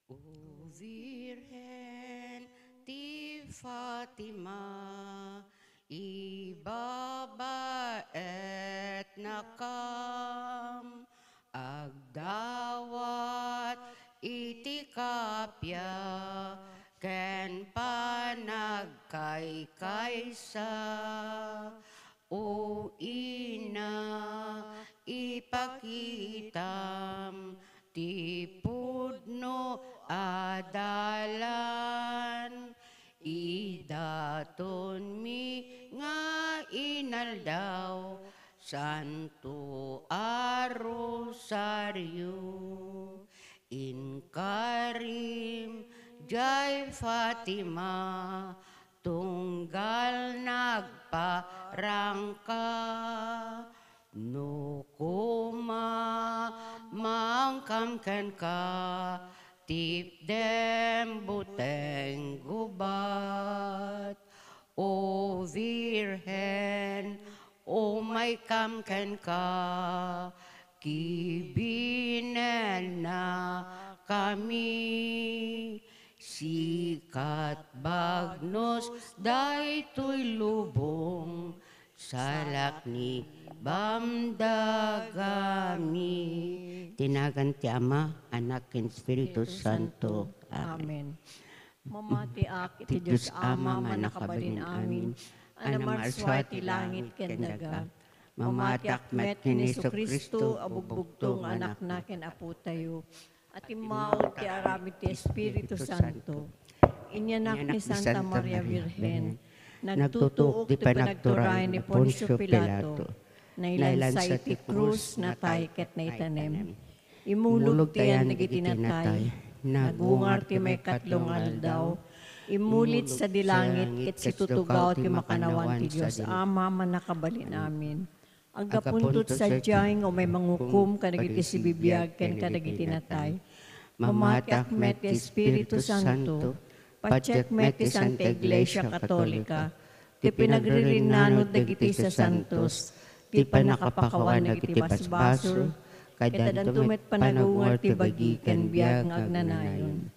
O Virgen di Fatima, ibabaet nakam, agdawat iti kapya, ken panagkaykaysa. O ina, ipakitam, ti pudno adalan, idaton mi nga inaldaw, Santo a Rosario, in karim jay Fatima, tunggal nagparangka, no kuma mangkamken ka, tip dem buteng gubat. O Virgen, o may kamken ka, kibinen na kami. Sikat bagnos daytoy lubong, salak ni bamdagami. Tinagan ti Ama, Anak, ken Espiritu Santo. Amen. Mamati ak iti Diyos Ama manakabalin amin. Anamarswa ti langit ken daga. Mamati ak met ken Kristo abugbugtong anak na ken apo tayo. At imaw ti aramid ti Espiritu Santo. Inyanak ni Santa Maria Virgen. Nagtutuok ti panagturay ni Poncio Pilato. Nailansay ti krus na tay ket na itanem. Imulog tiyan nagitinatay. Nagungar ti may katlong aldaw, imulit sa dilangit, ket situtugaw ti makanawan ti Diyos, Ama manakabalin amin. Ang gapuntot sa diyang o may mangukum, kadagiti si bibiyag, ken kadagiti natay. Mamatak met ti Espiritu Santo, patsek met ti Santa Iglesia Katolika, ti pinagririnanod dagiti sa santos, ti panakapakawan dagiti basbasol, kadadan tumet panagungar ti bagi ken biag nga agnanayon.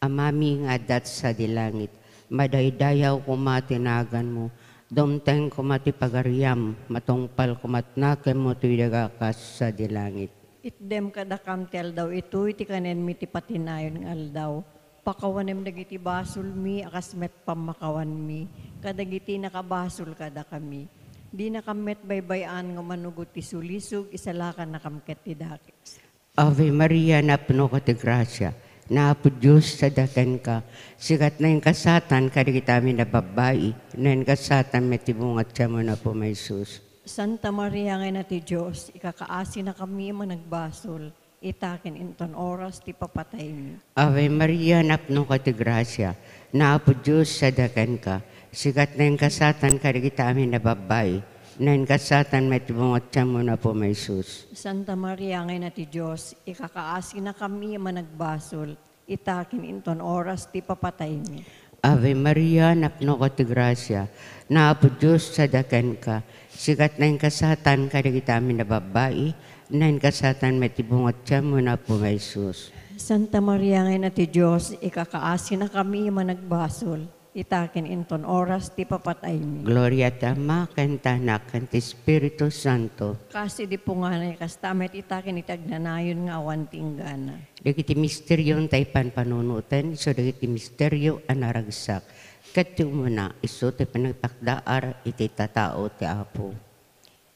Amami nga dat sa dilangit, madaydayaw kumatinagan mo, domteng kumati pagariam, matungpal kumatnakem mo tuyagakas sa dilangit. Itdem kadakam tel daw ito, iti kanen mi ti patinayon ng aldaw. Pakawanem dagiti basol mi, akas met pamakawan mi, kadagiti nakabasol kada kami. Di nakamet baybayan nga manugot ti sulisog, isalakan nakamket ti dakis. Ave Maria, napno ka ti grasya, naapo Diyos sa daken ka, sikat na yung kasatan, kadagitami na babae, na yung kasatan may tibungat siya mo na po may sus. Santa Maria nga na ti Diyos, ikakaasi na kami managbasol, itakin inton oras ti papatay mi. Ave Maria, napno ka ti grasya, naapo Diyos sa daken ka, sikat na yung kasatan, kadagitami na babae, na yung kasatan may tibungat siya mo na po may sus. Santa Maria nga na ti Diyos, ikakaasi na kami managbasol, itakin inton oras ti papatay mi. Ave Maria, napno ka ti grasya, naapo Diyos sa daken ka, sikat na yung kasatan, kadagitami na babae, na yung kasatan may tibungat siya mo na po may sus. Santa Maria nga na ti Diyos, ikakaasi na kami managbasol, itakin inton oras ti papatay mi. Gloria ti Ama, ken ti Anak, ken ti Espiritu Santo. Kasi di po nga na kastamet itakin itagnanayon nga awan tinggana. Dagiti misteryo tay panpanunutan, so dagiti misteryo anaragsak. Ket ti umuna, iso ti panagpakdaar, iti tatao ti Apo.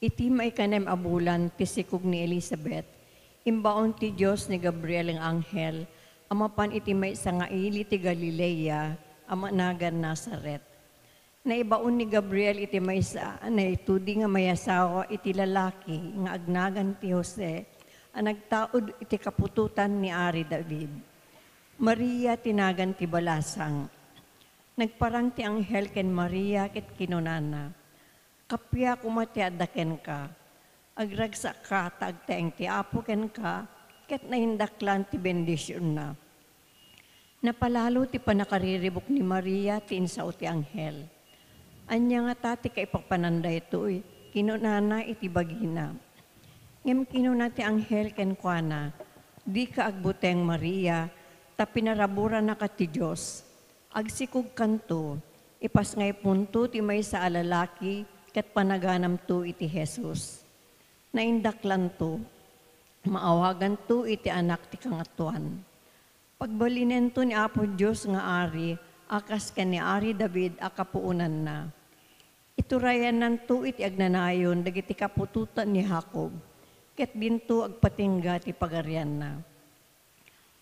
Iti maikanem abulan, pisikog ni Elizabeth, imbaon ti Diyos ni Gabriel ang anghel, amapan iti may sangaili ti Galilea, ama nagan Nazaret. Naibaon ni Gabriel iti may sa, na itudi nga may asawa iti lalaki, nga agnagan ti Jose, ang nagtaod iti kapututan ni Ari David. Maria tinagan ti balasang. Nagparang ti anghel ken Maria ket kinunana. Kapya kumati adaken ka, agragsak ka tagteeng ti apo ken ka, ket nahindaklan ti bendisyon na. Napalalo ti panakariribok ni Maria ti insao ti anghel. Anya nga tati ka ipapananda ito'y, kinunana iti bagina. Ngem kinuna ti anghel ken kuana, di ka agbuteng Maria, ta pinarabura na ka ti Diyos. Agsikog kanto, ipas ngay punto ti may sa alalaki, kat panaganam to iti Jesus. Naindaklan to, maawagan to iti anak ti kangatuan. Pagbalinen to ni Apo Diyos nga ari, akas ka ni Ari David akapuunan na. Iturayan nanto iti agnanayon, dagiti kapututan ni Jacob, ket binto agpatingga ti pagarian na.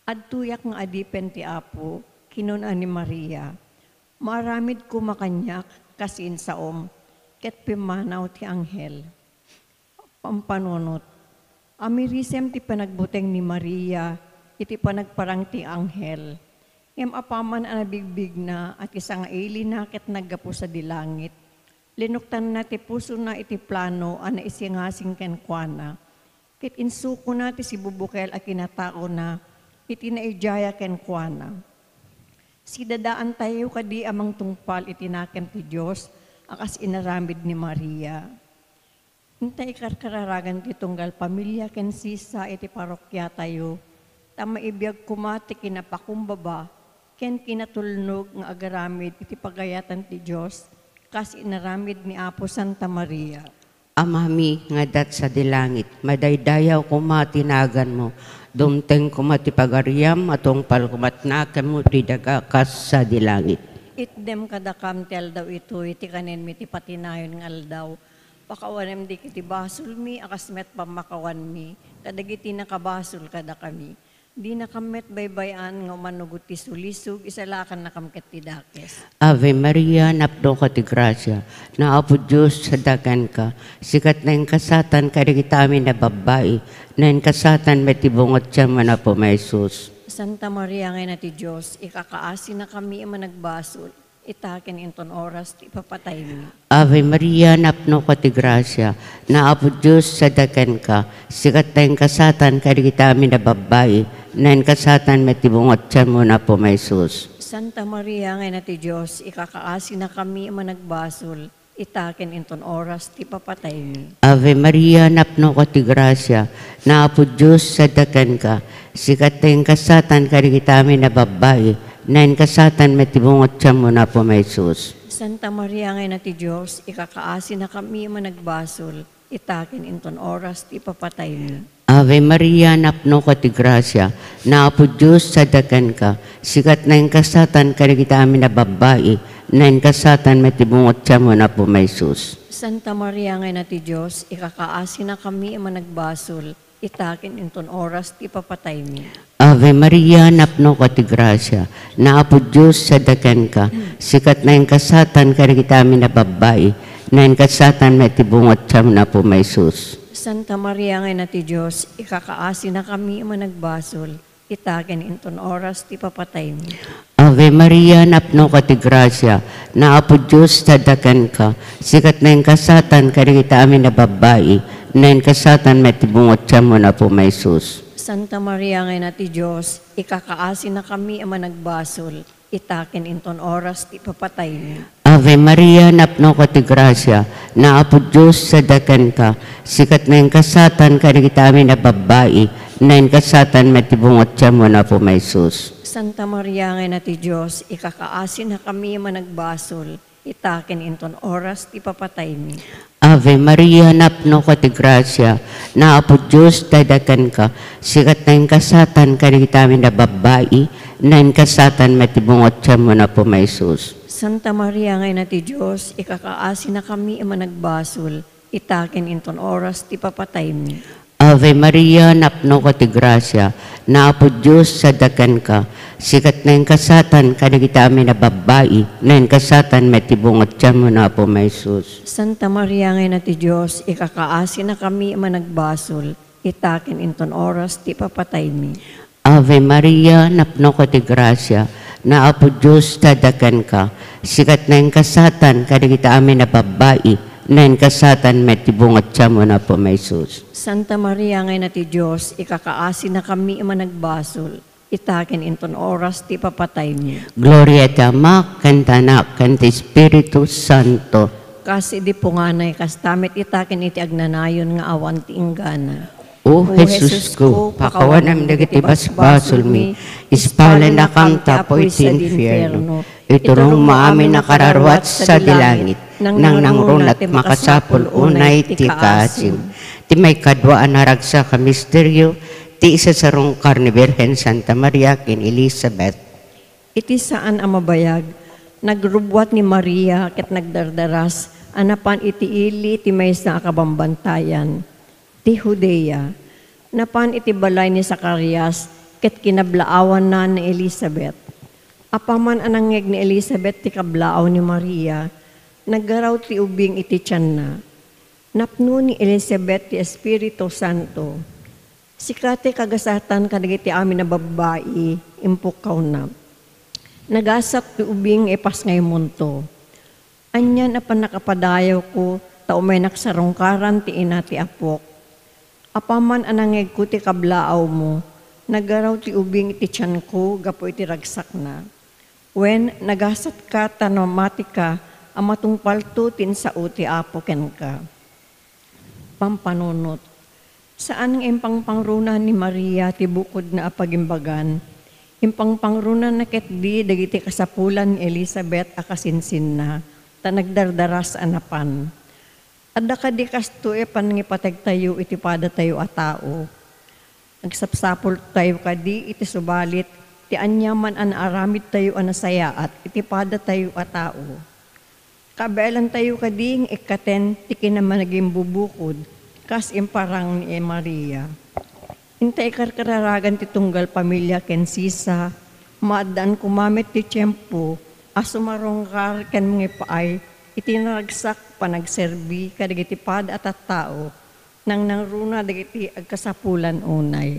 Adtuyak nga adipen ti Apo, kinunan ni Maria, maramid kumakanyak kasin saom, ket pimanaw ti anghel. Pampanunot, amirisem ti panagbuteng ni Maria, iti panagparang ti anghel. Ngem apaman ang nabigbig na at isang ili na ket naggapu sa dilangit. Linuktan na ti puso na iti plano ana isingasing kenkwana. Ket insuko na ti si bubukel a kinatao na iti naijaya kenkwana. Si dadaan tayo kadi amang tungpal iti naken ti Diyos akas inaramid ni Maria. Hintay karkararagan ti tunggal pamilya ken sisa iti parokya tayo. Tama ibiyag kumati kinapakumbaba ken kinatulnog nga agaramid iti pagayatan ti Diyos kas inaramid ni Apo Santa Maria. Amami nga dat sa dilangit, madaydayaw kumatinagan mo, dumteng kumati pagariam, atong palkumatnakan mo, tidaga kas sa dilangit. Itdem kadakam ti aldaw ito, iti kanin mi ti patinayon ng aldaw. Pakawanem di kiti basol mi, akas met pamakawan mi, kadagiti nakabasol kada kami. Di nakamet baybayan nga manugot ti sulisog, isalakan nakamket ti dakes. Ave Maria, napno ka ti grasya, na Apo Diyos sa dagan ka, sikat na yung kasatan kadagita amin na babae, na yung kasatan may tibungot siya man po may Jesus. Santa Maria ngay na ti Diyos, ikakaasi na kami managbasol, itakin inton oras ti papatay mi. Ave Maria, napno ka ti grasya, na Apo Diyos sa dagan ka, sikat na yung kasatan kadagita amin na babae, na yung kasatan may tibungot siya man po may Jesus. Santa Maria ngay na ti Diyos, ikakaasi na kami managbasol, itakin inton oras ti papatay mi. Ave Maria, napno ka ti grasya, na Apo Diyos sa dagan ka, sikat na yung kasatan kadagita amin na babae, na yung kasatan may tibungot siya man po may Jesus. Santa Maria ngay na ti Diyos, ikakaasi na kami managbasol, itakin inton oras ti papatay mi. Ave Maria, napno ka ti grasya, na Apo Diyos sa dagan ka, sikat na yung kasatan kadagita amin na babae, na yung kasatan may tibungot siya man po may Jesus. Santa Maria ngay na ti Diyos, ikakaasi na kami managbasol, itakin inton oras ti papatay mi. Ave Maria, napno ka ti grasya, na Apo Diyos sa dagan ka, sikat na yung kasatan kadagita amin na babae, na yung kasatan may tibungot siya man po may Jesus. Santa Maria ngay na ti Diyos, ikakaasi na kami managbasol, itakin inton oras ti papatay mi. Ave Maria, napno ka ti grasya, na Apo Diyos sa dagan ka, sikat na yung kasatan kadagita amin na babae, na yung kasatan may tibungot siya man po may Jesus. Santa Maria ngay na ti Diyos, ikakaasi na kami managbasol, itakin inton oras ti papatay mi. Ave Maria, napno ka ti grasya, na Apo Diyos sa dagan ka, sikat na yung kasatan kadagita amin na babae, na yung kasatan may tibungot siya man po may Jesus. Santa Maria ngay na ti Diyos, ikakaasi na kami managbasol, itakin inton oras ti papatay mi. Ave Maria, napno ka ti grasya, na Apo Diyos sa dagan ka, sikat na yung kasatan kadagita amin na babae, na yung kasatan may tibungot siya man po may Jesus. Santa Maria ngay na ti Diyos, ikakaasi na kami managbasol, itakin inton oras ti papatay mi. Ave Maria, napno ka ti grasya, na Apo Diyos sa dagan ka, sikat na yung kasatan kadagita amin na babae, na yung kasatan may tibungot siya man po may Jesus. Santa Maria ngay na ti Diyos, ikakaasi na kami managbasol, itakin inton oras ti papatay mi. Ave Maria, napno ka ti grasya, na Apo Diyos sa dagan ka, sikat na yung kasatan kadagita amin na babae, na yung kasatan may tibungot siya man po may Jesus. Santa Maria ngay na ti Diyos, ikakaasi na kami managbasol, itakin inton oras ti papatay mi. Gloria ti Ama, kanta Anak, kanta Espiritu Santo. Kasi di punganay, kastamit itakin iti agnanayon nga awan ti inggana. O Jesus ko, pakawanam dagiti basbasol mi, ispala na kam tapoy sa infierno. Iturong maamin na kararwat sa dilangit, nang nangrunat makasapol unay ti kaasim. Ti may kadwaan naragsa ka misteryo, ti isa sarong Karni Birhen Santa Maria ken Elizabeth. Iti saan ang mabayag, nagrubwat ni Maria ket nagdardaras, anapan iti ili ti maysa akabambantayan. Ti Judea, napan iti balay ni Zacarias, ket kinablaawan na ni Elizabeth. Apaman anangeg ni Elizabeth ti kablaaw ni Maria, naggaraw ti ubing iti tiyan na. Napno ni Elizabeth ti Espiritu Santo. Sikati kagasatan kadagiti amin na babae, impukaw na. Nagasap ti ubing ipas ngay munto. Anyan apan nakapadayaw ko, taumay naksarungkaran ti ina ti apok. Apaman anangeg ko ti kablaaw mo, naggaraw ti ubing iti tiyan ko, gapo iti ragsak na. When nagasat ka tanomati ka, amatong palto tinsao ti apo ken ka. Pampanunot. Saan ng impangpangrunan ni Maria ti bukod na apagimbagan? Impangpangrunan na ket di dagiti kasapulan ni Elizabeth akasinsin na, ta nagdardaras anapan. Adda ka di kasto panangipateg tayo iti pada tayo a tao. Nagsapsapol tayo ka di iti subalit, ti anyaman an aramid tayo anasaya at iti pada tayo a tao. Kabelan tayo ka di ikaten ti kinamanaging bubukod, kas imparang ni Maria. Intay kararagan ti tunggal pamilya ken sisa, maadaan kumamit ti tiyempo, asumarongkar ken mga paay, itinaragsak panagserbi kadagiti pad at tao, nang nangruna dagiti agkasapulan unay.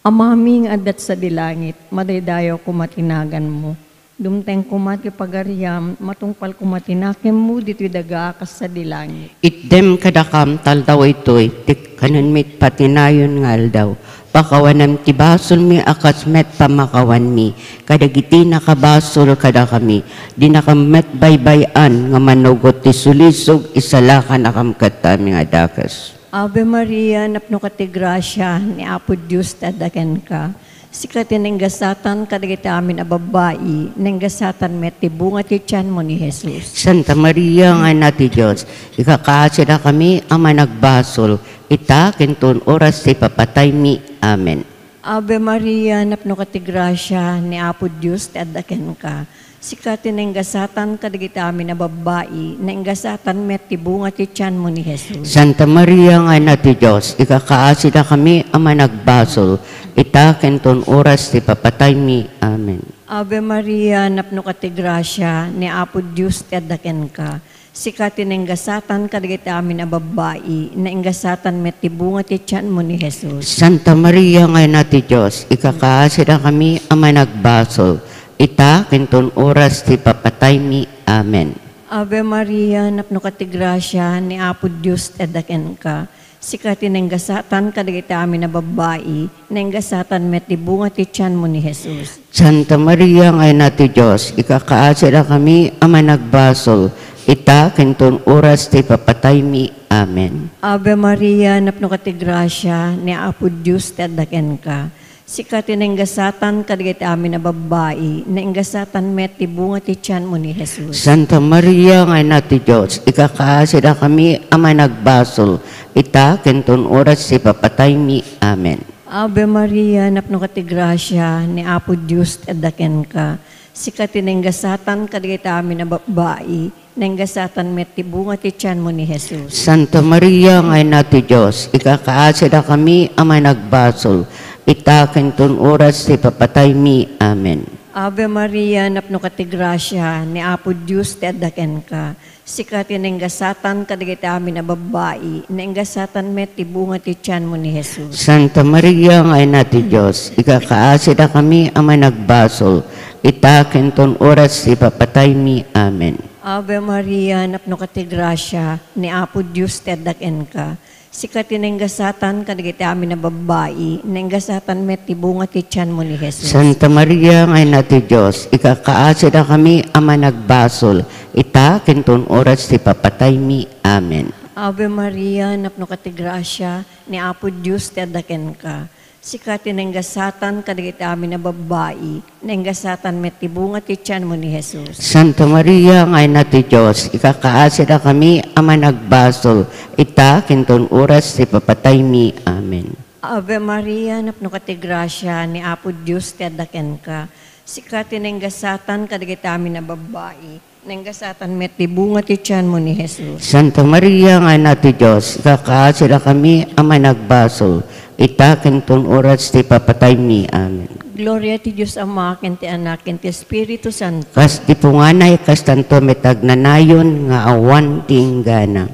Amaming adat sa dilangit, madaydayaw kumatinagan mo. Dumteng kumati pagariam, matungpal kumatinakem mo dito'y dagaakas sa dilangit. Itdem kadakam taldaw ito'y, tik kanunmit patinayon ngal daw. Pakawanam ti basol mi akas met pamakawan mi, kadagiti nakabasol kada kami, di nakamet baybayan nga manugot ti sulisog isalakan akamkat tami nga dakas. Ave Maria, napno ka ti grasya, ni Apo Diyos tadaken ka. Sikati nenggasatan kadagiti amin a babae, nenggasatan met ti bunga ti tiyan mo ni Jesus. Santa Maria nga na ti Diyos, ikakaasi na kami ang managbasol, ita kinton oras ti papatay mi. Amen. Ave Maria, napno ka ti grasya, ni Apo Diyos tadaken ka. Sikati nenggasatan kadagiti amin a babae, nenggasatan met ti bunga ti tiyan mo ni Jesus. Santa Maria nga na ti Diyos, ikakaasi na kami ang managbasol, ita kenton oras ti papatay mi. Amen. Ave Maria, napno ka ti grasya, ni Apo Diyos tadaken ka. Sikati nenggasatan kadagiti amin a babae, nenggasatan met ti bunga ti tiyan mo ni Jesus. Santa Maria nga na ti Diyos, ikakaasi na kami ang managbasol, ita kenton oras ti papatay mi. Amen. Ave Maria, napno ka ti grasya, ni Apo Diyos tadaken ka. Sikati nenggasatan kadagiti amin na babae, nenggasatan met ti bunga ti tiyan mo ni Jesus. Santa Maria nga na ti Diyos, ikakaasi na kami ang managbasol, ita kenton oras ti papatay mi. Amen. Ave Maria, napno ka ti grasya, ni Apo Diyos tadaken ka. Sikati nenggasatan kadagiti amin na babae, nenggasatan met ti bunga ti tiyan mo ni Jesus. Santa Maria nga na ti Diyos, ikakaasi na kami ang managbasol, ita kenton oras ti papatay mi. Amen. Ave Maria, napno ka ti grasya, ni Apo Diyos tadaken ka. Sikati nenggasatan kadagiti amin na babae, nenggasatan met ti bunga ti tiyan mo ni Jesus. Santa Maria nga na ti Diyos, ikakaasi na kami ang managbasol, ita kenton oras ti papatay mi. Amen. Ave Maria, napno ka ti grasya, ni Apo Diyos tadaken ka. Sikati nenggasatan kadagiti amin na babae, nenggasatan met ti bunga ti tiyan mo ni Jesus. Santa Maria nga na ti Diyos, ikakaasi na kami ang managbasol, ita kenton oras ti papatay mi. Amen. Ave Maria, napno ka ti grasya, ni Apo Diyos tadaken ka. Sikati nenggasatan kadagiti amin na babae, nenggasatan met ti bunga ti tiyan mo ni Jesus. Santa Maria nga na ti Diyos, ikakaasi na kami ang managbasol, ita kenton oras ti papatay mi. Amen. Ave Maria, napno ka ti grasya, ni Apo Diyos ti adaken ka. Sikati nenggasatan kadagiti amin na babae, nenggasatan met ti bunga ti tiyan mo ni Jesus. Santa Maria, ngay na ti Diyos, ikakaasi na kami ama nagbasol, ita kinton oras ti papatay mi. Amen. Ave Maria, napno ka ti grasya, ni Apo Diyos ti adaken ka. Sikati nenggasatan kadagiti amin na babae, nenggasatan met ti bunga ti tiyan mo ni Jesus. Santa Maria, ngay na ti Diyos, ikakaasi na kami ama nagbasol, ita kinton oras ti papatay mi. Amen. Gloria ti Diyos Ama, ken ti Anak, ken ti Espiritu Santo. Kas ti punganay, kas tanto metag nanayon, nga awan ti inggana.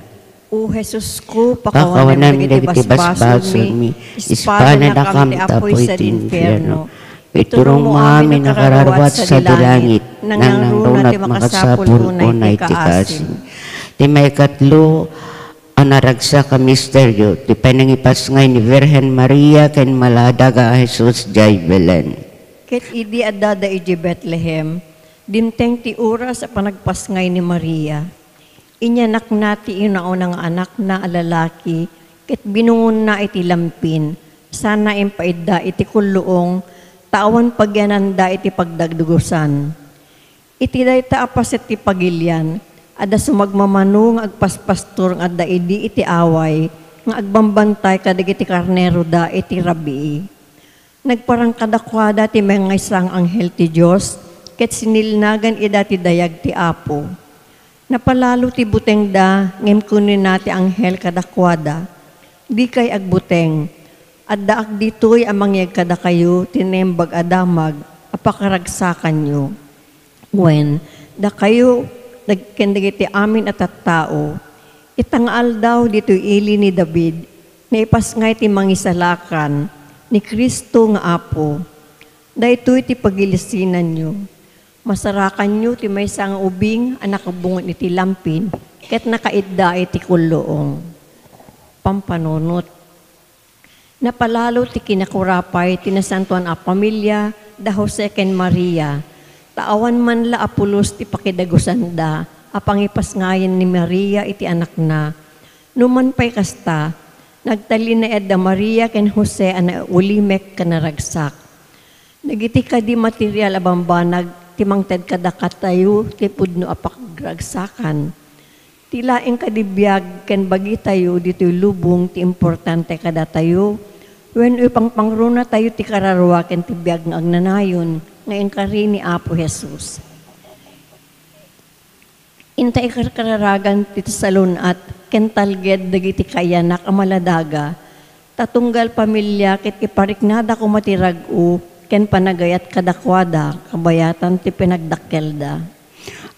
O Jesus ko, Pakawanan pakawanan mi mi dagiti basbason mi, ispada na kam tapoy sa infierno. Iturong mo amin nakarawat sa dilangit, nang runat makasapul unay ti kasim. Ti may katlo, anaragsa ka misteryo, ti panangipas ngay ni Virgen Maria ken maladaga a Jesus jay Belen. Ket idi adada iji Bethlehem, dimteng ti oras sa panagpasngay ni Maria. Inyanak na ti inaunang anak na alalaki, ket binungon na iti lampin, sana impaidda iti kulluong, tawan pagyananda iti pagdagdugusan. Iti dayta apas iti pagilyan, ada sumagmamanong agpaspastor nga adda idi iti away, nga agbambantay kadagiti karnero da iti rabii. Nagparang kadakwada ti mga isang anghel ti Diyos, ket sinilnagan ida ti dayag ti Apo. Napalalo ti buteng da, ngem kunin nati anghel kadakwada. Di kay agbuteng, adda ag ditoy amangyag kada kayo, tinembag adamag, apakaragsakan nyo. When, da kayo, nagkendagiti amin at tao, itangaal daw dito'y ili ni David, na ipasngay ti mangisalakan, ni Kristo nga Apo. Daytoy ti pagilisinan nyo. Masarakan nyo ti may sang ubing, anak bungon iti lampin, ket nakaidda iti kulloong. Pampanunot. Napalalo ti kinakurapay, tinasantuan a pamilya, da Jose ken Maria. Taawan man la apulos ti pakidagusan da, apangipas ngayon ni Maria iti anak na. Numan pa'y kasta, nagtali na edda Maria ken Jose ana ulimek kanaragsak. Nagiti ka di material abambanag, timang ted kadakat tayo, ti pudno apagragsakan. Tilaeng kadibiyag, ken bagi tayo, dito'y lubong, ti importante kada tayo. When upang pangruna tayo, ti kararwa, ken ti biyag ng agnanayon, ngayon kari ni Apo Jesus. Intay kararagan ti salon at ken talged dagiti kayanak amaladaga, tatunggal pamilya, ket ipariknada ko matirag-u, ken panagayat kadakwada, kabayatan ti pinagdakkelda.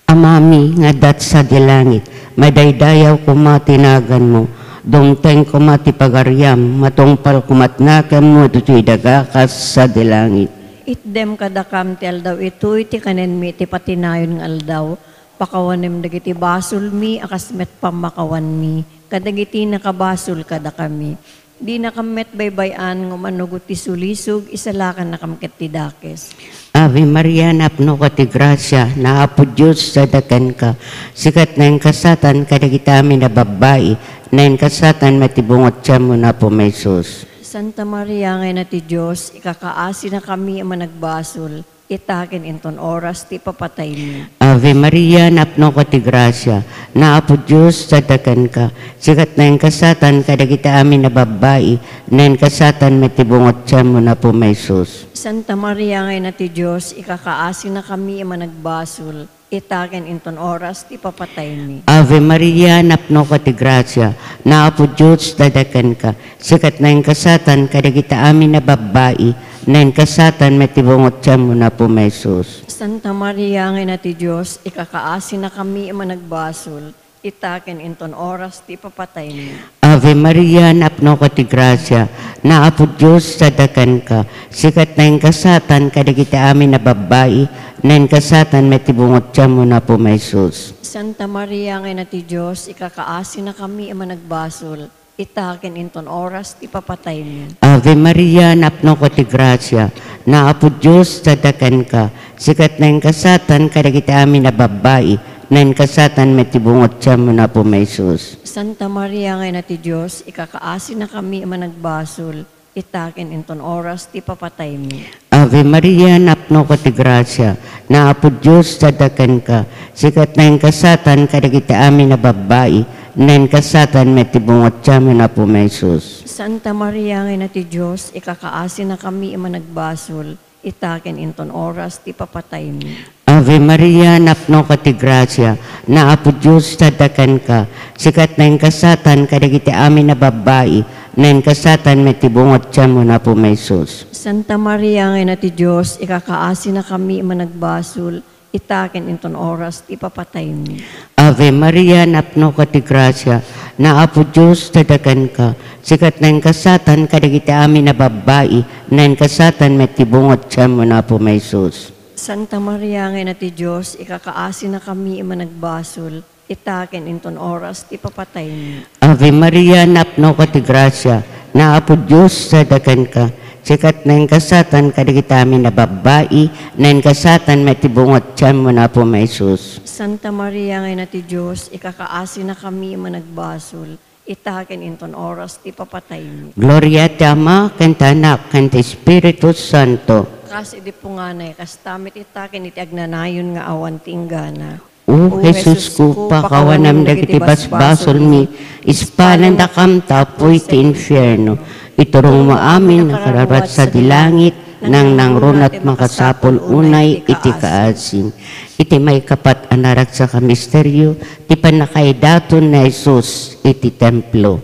Amami nga dat sa dilangit, madaydayaw kumatinagan mo, dungteng kumati pagaryam, matungpal kumatnakam mo, dutoy dagakas sa dilangit. Itdem kadakam ti aldaw ito'y ti kanen mi ti patinayon ng aldaw, pakawanem dagiti basol mi, akasmet pamakawan mi, kadagiti nakabasol kada kami. Di nakamet baybayan ng manugot ti sulisog, isalakan nakamket ti dakes. Ave Maria, napno ka ti grasya, na Apo Diyos sa dakan ka, sikat na yung kasatan, kadagita amin na babae, na yung kasatan matibungot siya mo na po may sus. Santa Maria, ngay na ti Diyos, ikakaasi na kami ang managbasol, itakin inton oras ti papatay mi. Ave Maria, napno ka ti grasya, na Apo Diyos sa dakan ka, sikat na yung kasatan, kadagita amin na babae, na yung kasatan matibungot siya mo na po may sus. Santa Maria, ngay na ti Diyos, ikakaasi na kami ang managbasol, itakin inton oras ti papatay mi. Ave Maria, napno ka ti grasya, na Apo Diyos dadakan ka, sikat na yung kasatan, kadagita amin na babae, na yung kasatan matibungot siya mo na po may sus. Santa Maria, ngay na ti Diyos, ikakaasi na kami ang managbasol, itakin inton oras ti papatay mi. Ave Maria, napno ka ti grasya, na Apo Diyos dadakan ka, sikat na yung kasatan, kadagita amin na babae, na yung kasatan matibungot siya mo na po may sus. Santa Maria, ngay na ti Diyos, ikakaasi na kami ang managbasol, itakin inton oras ti papatay mi. Ave Maria, napno ka ti grasya, na Apo Diyos dadakan ka, sikat na yung kasatan, kadagita amin na babae, nain kasatan metibungot siya mo na po may Jesus. Santa Maria nga na ti Diyos, ikakaasi na kami managbasol, itakin inton oras ti papatay mi. Ave Maria, napno ko ti grasya, na apo Diyos sadakan ka, sikat na yung kasatan kadagiti amin na babae, na yung kasatan metibungot siya mo na po may Jesus. Santa Maria nga na ti Diyos, ikakaasi na kami managbasol, itakin inton oras ti papatay mi. Ave Maria, napno ka ti grasya, na apo Diyos sadakan ka, sikat na yung kasatan kadagiti amin na babae, na yung kasatan metibungot siya mo na po may Jesus. Santa Maria nga na ti Diyos, ikakaasi na kami managbasol, itakin inton oras ti papatay mi. Ave Maria, napno ka ti grasya, na apo Diyos sadakan ka, sikat na yung kasatan kadagiti amin na babae, na yung kasatan metibungot siya mo na po may Jesus. Santa Maria nga na ti Diyos, ikakaasi na kami managbasol, itakin inton oras ti papatay mi. Ave Maria, napno ka ti grasya, na apo Diyos sadakan ka, sikat na yung kasatan kadagiti amin na babae, na yung kasatan metibungot siya mo na po may Jesus. Santa Maria nga na ti Diyos, ikakaasi na kami managbasol, itakin inton oras ti papatay mi. Gloria ti Ama, kanta Anak, kanta Espiritu Santo. Kasi di po nga na, kastamit itakin iti agnanayon nga awan tinggana. O Jesus ko, pakawanam dagiti basbasol mi, ispalan da kam tapoy ti infierno. Iturong mo amin nakararat sa dilangit, nang nangrunat makasapol unay iti kaasin. Iti may kapat anarak sa kamisteryo, ti panakaidaton na Jesus iti templo.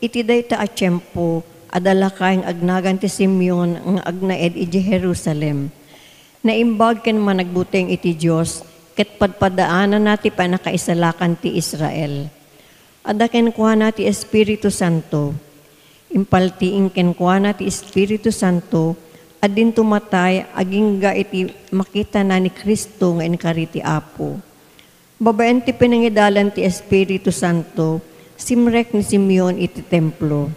Iti dayta a tiyempo, adala kayong agnagan ti Simeon ang agnaed iti Jerusalem. Naimbag ken managbuteng iti Diyos, ket padpadaanan nati panakaisalakan ti Israel. Ada ken kuha ti Espiritu Santo. Impaltiing ken kuha ti Espiritu Santo, adin tumatay agingga iti makita na ni Kristo nga inkariti Apo. Babaen ti pinangidalan ti Espiritu Santo, simrek ni Simeon iti templo.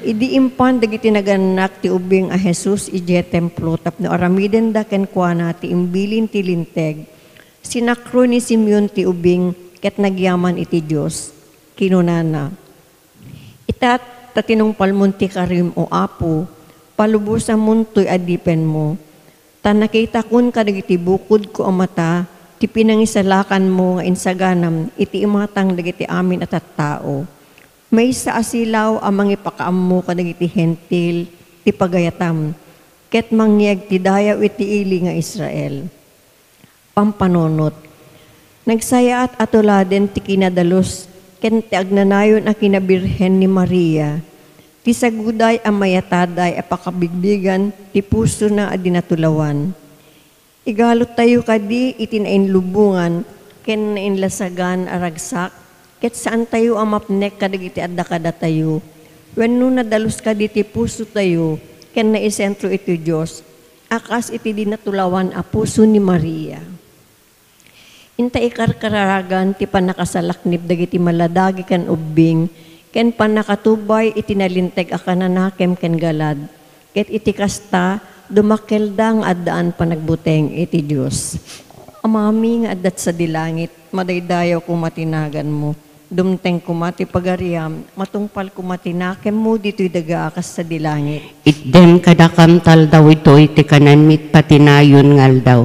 Idi impan dagiti naganak ti ubing a Jesus iti templo tapno aramiden da ken kuana ti imbilin ti linteg. Sinakro ni Simeon ti ubing ket nagyaman iti Dios. Kinunana. Itat tatinong palmunti karim o Apo, palubusan muntoy adipen mo. Tan nakita kun kadagiti bukod ko ang mata, ti pinangisalakan mo nga insaganam iti imatang dagiti amin at tao. May sa asilaw amang ipakaam mo kadagiti hentil, ti pagayatam, ket mangyag ti dayaw iti ili nga Israel. Pampanonot. Nagsaya at atuladen ti kinadalos, ken ti agnanayon a kinabirhen ni Maria. Ti saguday a mayataday a pakabigbigan, ti puso na adinatulawan. Igalot tayo kadi iti nainlubungan, ken nainlasagan aragsak, ket saan tayo amapnek kadagiti adda kada tayo. Wenno nadalus kaditi puso tayo, ken naisentro iti Dios, akas iti dinatulawan a puso ni Maria. Inta ikarkararagan ti panakasalaknib dagiti maladagi ken ubing, ken panakatubay iti nalinteg a kananakem ken galad, ket iti kasta dumakeldang addaan panagbuteng iti Dios. Amami nga addat sa dilangit, madaydayaw kung matinagan mo. Dumteng kumati pagariam, matungpal kumatinakem mo dito'y dagaakas sa dilangit. Itden kadakam tal daw ito iti kanan mit patinayon ngal daw.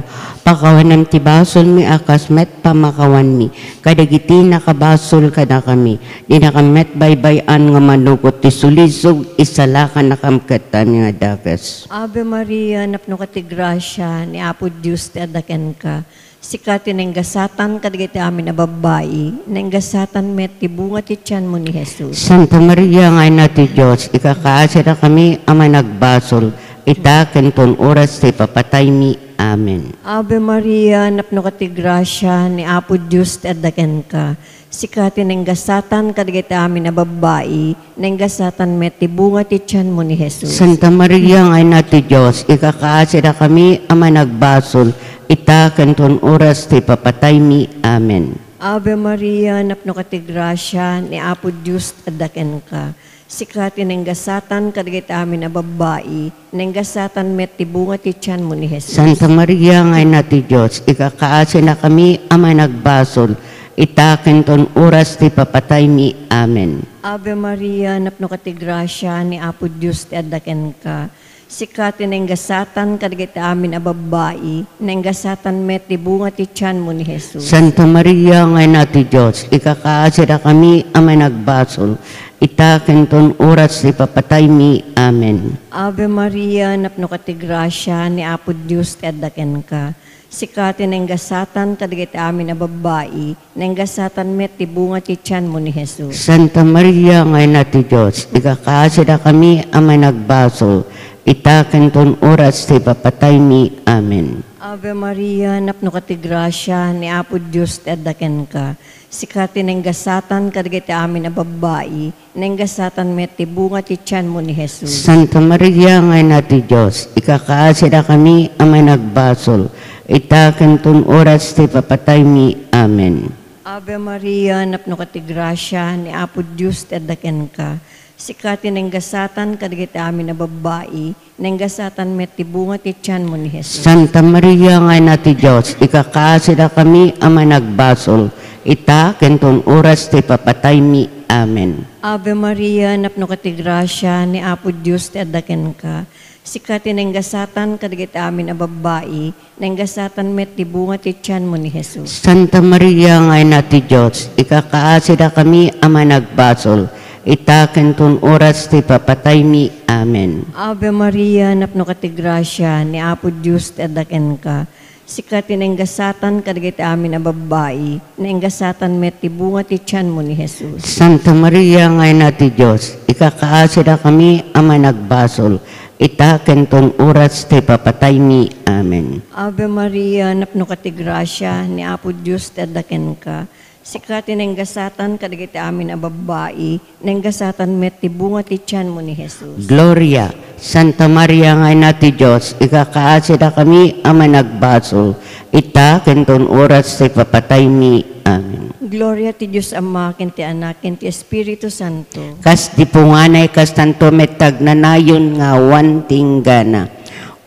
Pakawanan ti basol mi akas met pamakawan mi. Kadagiti nakabasol kada kami. Di nakamet baybayan nga manugot ti sulisog isalakan nakamkatan nga dakas. Ave Maria, napno ka ti grasya, ni Apo Diyos ti adaken ka. Sikati neng gasatan kadagiti amin na babae, neng gasatan met ti bunga ti tiyan mo ni Jesus. Santa Maria nga na ti Diyos, ikakaasa na kami ama nagbasol, ita kenton oras ti papatay mi. Amen. Ave Maria, napno ka ti grasya, ni Apo Diyos ti adaken ka. Sikati neng gasatan kadagiti amin na babae, neng gasatan met ti bunga ti tiyan mo ni Jesus. Santa Maria nga na ti Diyos, ikakaasa na kami ama nagbasol, ita kenton oras ti papatay mi. Amen. Ave Maria, napno ka ti grasya, ni Apo Diyos adaken ka. Sikati nenggasatan kadagiti amin a babae, nenggasatan met ti bunga ti tiyan mo ni Jesus. Santa Maria, nga ina ti Diyos, ikakaasi na kami ama nagbasol, itaken ton oras ti papatay mi. Amen. Ave Maria, napno ka ti grasya, ni Apo Diyos ti adaken ka. Sikati nenggasatan kadagiti amin a babae, nenggasatan met ti bunga ti tiyan mo ni Jesus. Santa Maria, nga ina ti Diyos, ikakaasi na kami ama nagbasol, itaken ton oras ti papatay mi. Amen. Ave Maria, napno ka ti grasya, ni Apo Diyos ti adaken ka. Sikati nenggasatan kadagiti amin a babae, nenggasatan met ti bunga ti tiyan mo ni Jesus. Santa Maria, nga ina ti Diyos, ikakaasi na kami ama nagbasol, itaken ton oras ti papatay mi. Amen. Ave Maria, napno ka ti grasya, ni Apo Diyos ti adaken ka. Sikati nenggasatan kadagiti amin a babae, nenggasatan met ti bunga ti tiyan mo ni Jesus. Santa Maria, nga ina ti Diyos, ikakaasi na kami ama nagbasol, itaken ton oras ti papatay mi. Amen. Ave Maria, napno ka ti grasya, ni Apo Diyos ti adaken ka. Sikati nenggasatan kadagiti amin a babae, nenggasatan met ti bunga ti tiyan mo ni Jesus. Santa Maria, nga ina ti Diyos, ikakaasi na kami ama nagbasol, itaken ton oras ti papatay mi. Amen. Ave Maria, napno ka ti grasya, ni Apo Diyos ti adaken ka. Sikati nenggasatan kadagiti amin a babae, nenggasatan met ti bunga ti tiyan mo ni Jesus. Santa Maria, nga ina ti Diyos, ikakaasi na kami ama nagbasol, itaken ton oras ti papatay mi. Amen. Ave Maria, napno ka ti grasya, ni Apo Diyos ti adaken ka. Sikati nenggasatan kadagiti amin a babae, nenggasatan met ti bunga ti tiyan mo ni Jesus. Santa Maria, nga ina ti Diyos, ikakaasi na kami ama nagbasol, itaken ton oras ti papatay mi. Amen. Ave Maria, napno ka ti grasya, ni Apo Diyos ti adaken ka. Sikati nenggasatan kadagiti amin a babae, nenggasatan met ti bunga ti tiyan mo ni Jesus. Gloria, Santa Maria, nga ina ti Diyos, ikakaasi na kami ama nagbasol, itaken ton oras ti papatay mi. Amen. Gloria ti Diyos Ama, ken ti Anak, ken ti Espiritu Santo. Kas di punganay kas tanto metag nanayon nga wan tinggana.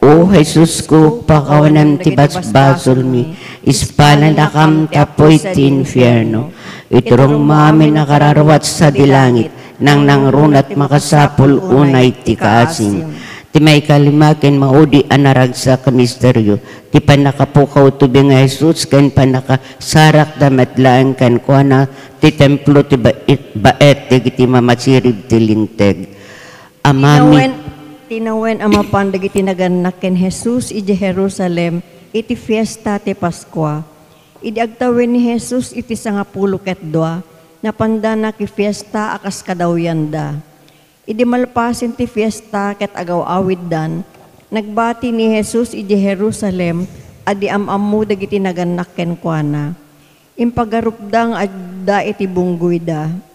O Jesus ko, pakawanan ti basbasol mi, ispalan akam tapoy ti infierno. Iturong mamin nakararwat sa dilangit, nang nangrunat makasapul unay ti kaasim. Ti may kalimakin maudi anarag sa kamisteryo, ti panakapukaw tubing nga Jesus, ken panakasarak damatlaan kan kuana, ti templo ti baet, ti mamasirib ti linteg. Amami, Tinawen ama pandagiti naganak ken Jesus iti Jerusalem iti fiesta ti Paskwa. Idi agtawen ni Jesus iti 12 ket 2 napandana ki fiesta akas kadawyanda. Idi malpasin ti fiesta ket agaw awiddan nagbati ni Jesus iti Jerusalem adi amamu dagiti naganak ken kuana. Impagarupdang adda iti bungguyda.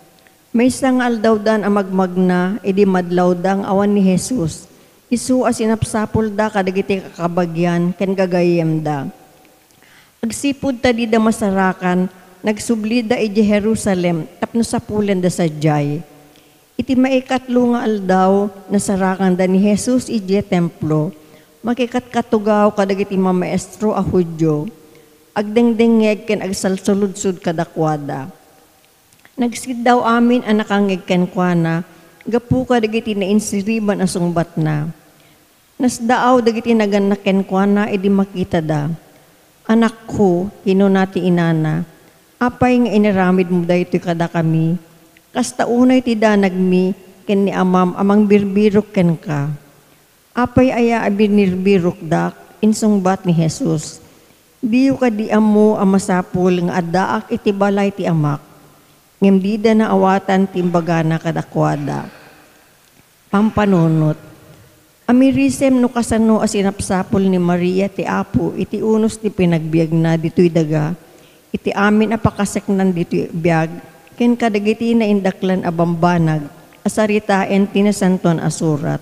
May sangal daw dan amagmagna, idi madlaw dang awan ni Jesus. Isu asinapsapul da kadagiti kakabagyan, ken gagayem da. Agsipud ta di da masarakan, nagsubli da iji Jerusalem, tapno sapulen da sadyay. Iti maikatlo nga aldaw, nasarakan da ni Jesus iji templo. Makikatkatugaw kadagiti mamaestro a Hudyo. Agdengdengeg ken agsalsuludsud kadakwada. Nagsid daw amin ang nakangig ken kuana, gapu ka dagiti na insiriban asungbat na. Nasdaaw dagiti naganak ken kuana, edi makita da. Anak ko, hinunati inana, apay nga iniramid mo da ito kada kami, kasta unay ti danagmi, ken ni amang birbirok ken ka. Apay aya abinirbirok dak, insungbat ni Jesus. Diyo ka di amo amasapul nga adaak iti balay ti amak. Ngimdida na awatan timbagana kadakwada. Pampanunot. Amirisem no kasano asinapsapol ni Maria ti Apo iti unos ti pinagbiag na dito'y daga. Iti amin apakaseknan dito'y biag. Ken kadagiti na indaklan abambanag. Asaritaen tinasanton asurat.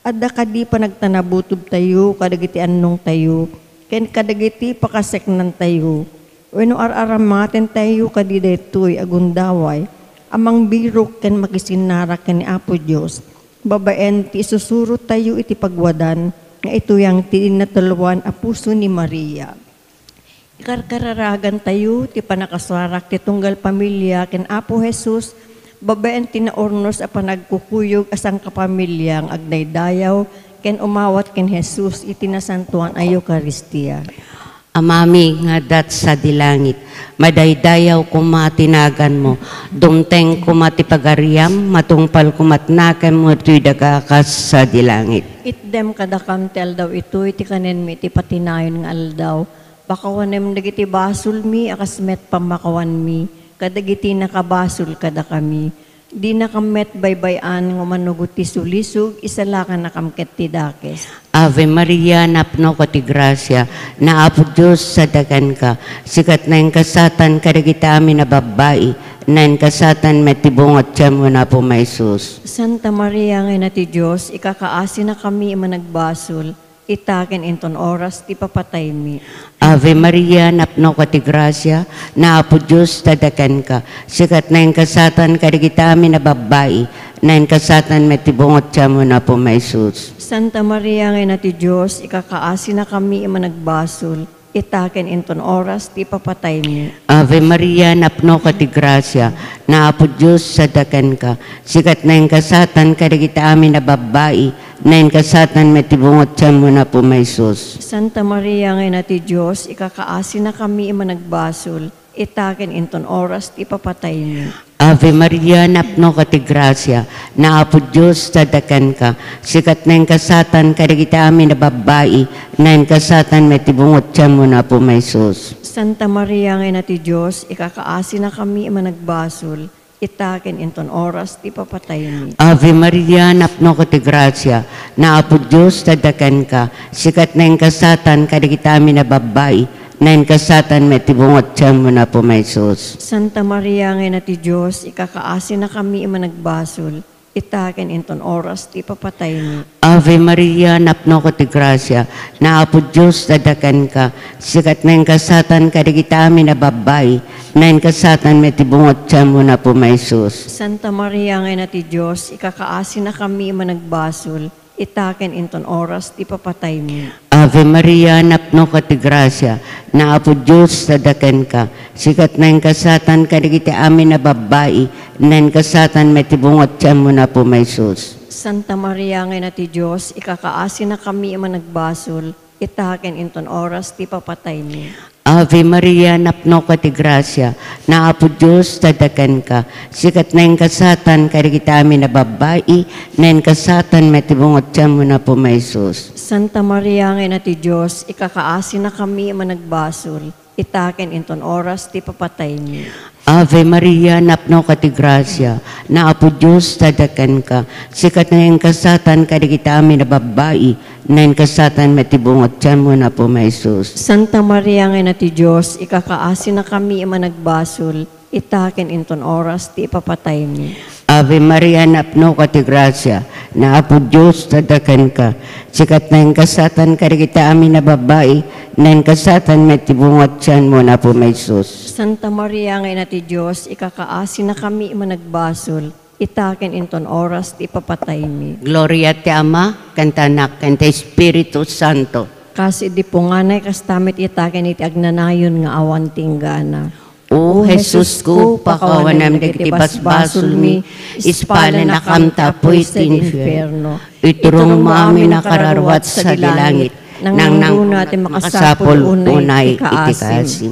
Adda kadi pa nagtanabutob tayo kadagiti annong tayo. Ken kadagiti pakaseknan tayo. Weno araramaten tayo kadidetoy agundaway, amang birok ken makisinara ken ni Apo Dios. Babaen ti isusuro tayo iti pagwadan nga ito yang tinatuluan a puso ni Maria. Ikarkararagan tayo ti panakaswarak ti tunggal pamilya ken Apo Jesus. Babaen ti naornos a panagkukuyog asang kapamilya ang agdaydayaw ken umawat ken Jesus iti nasantuan a Eucharistia. Amami nga dat sa dilangit, madaydayaw kumatinagan mo, dumteng kumatipagariam, matungpal kumatnakan mo ito'y dagakas sa dilangit. Itdem kadakam tel daw ito iti kanen mi iti patinayon nga aldaw, bakawanem dagiti basol mi akas met pamakawan mi, kadagiti nakabasul kada kami. Di nakamet baybayan ng manugot ti sulisog, isalakan nakamket ti dakes. Ave Maria, napno ko ti grasya, na Apo Diyos sa dagan ka, sikat na yung kasatan kadagita amin na babae, na yung kasatan metibungot siya mo na po may sus. Santa Maria nga na ti Diyos, ikakaasi na kami managbasol, itaken inton oras ti papatay mi. Ave Maria, napno ko ti grasya, na Apo Diyos tadakan ka, sikat na yung kasatan kadagita amin na babae, na yung kasatan metibungot siya mo na po may sus. Santa Maria nga na ti Diyos, ikakaasi na kami managbasol, itaken inton oras ti papatay mi. Ave Maria, napno ka ti grasya, na Apo Diyos sadakan ka, sikat na yung kasatan kadagita amin na babae, na yung kasatan metibungot siya mo na po may sus. Santa Maria nga na ti Diyos, ikakaasi na kami managbasol, itaken inton oras ti papatay mi. Ave Maria, napno ka ti grasya, na Apo Diyos sadakan ka, sikat na yung kasatan kadagita amin na babae, na yung kasatan metibungot siya mo na po may sus. Santa Maria nga na ti Diyos, ikakaasi na kami managbasol, itaken inton oras ti papatay mi. Ave Maria, napno ko ti grasya, na Apo Diyos tadakan ka, sikat na yung kasatan kadagita amin na babae, na yung kasatan metibungot siya mo na po may sus. Santa Maria nga na ti Diyos, ikakaasi na kami managbasol, itaken inton oras ti papatay mi. Ave Maria, napno ko ti grasya, na Apo Diyos tadakan ka, sikat na yung kasatan kadagita amin na babae, na yung kasatan metibungot siya mo na po may sus. Santa Maria nga na ti Diyos, ikakaasi na kami managbasol, itaken inton oras ti papatay mi. Ave Maria, napno ka ti grasya, na Apo Diyos tadakan ka, sikat na yung kasatan kadagiti amin na babae, na yung kasatan metibungot siya mo na po may sus. Santa Maria nga na ti Diyos, ikakaasi na kami managbasol, itaken inton oras ti papatay mi. Ave Maria, napno ka ti grasya, na Apo Diyos tadakan ka, sikat na yung kasatan kadagiti amin na babae, na yung kasatan metibungot siya mo na po may sus. Santa Maria nga na ti Diyos, ikakaasi na kami managbasol, itaken inton oras ti papatay mi. Ave Maria, napno ka ti grasya, na Apo Diyos tadakan ka, sikat na yung kasatan kadagiti amin na babae, na yung kasatan metibungot siya mo na po may sus. Santa Maria nga na ti Diyos, ikakaasi na kami managbasol, itaken inton oras ti papatay mi. Ave Maria, napno ka ti grasya, na Apo Diyos tadakan ka, sikat na yung kasatan kadagiti amin na babae, na yung kasatan metibungot siya mo na po may sus. Santa Maria nga na ti Diyos, ikakaasi na kami managbasol, itaken inton oras ti papatay mi. Gloria ti Ama, kantanak, kanta Espiritu Santo. Kasi di po nga na kastamit itaken iti agnanayon nga awan tinggana. O Jesus ko, pakawanam dagiti basbasol mi, ispala na kamta po'y tinferno. Iturong mo amin na kararwat sa dilangit, nang natin makasapol unay itikasim.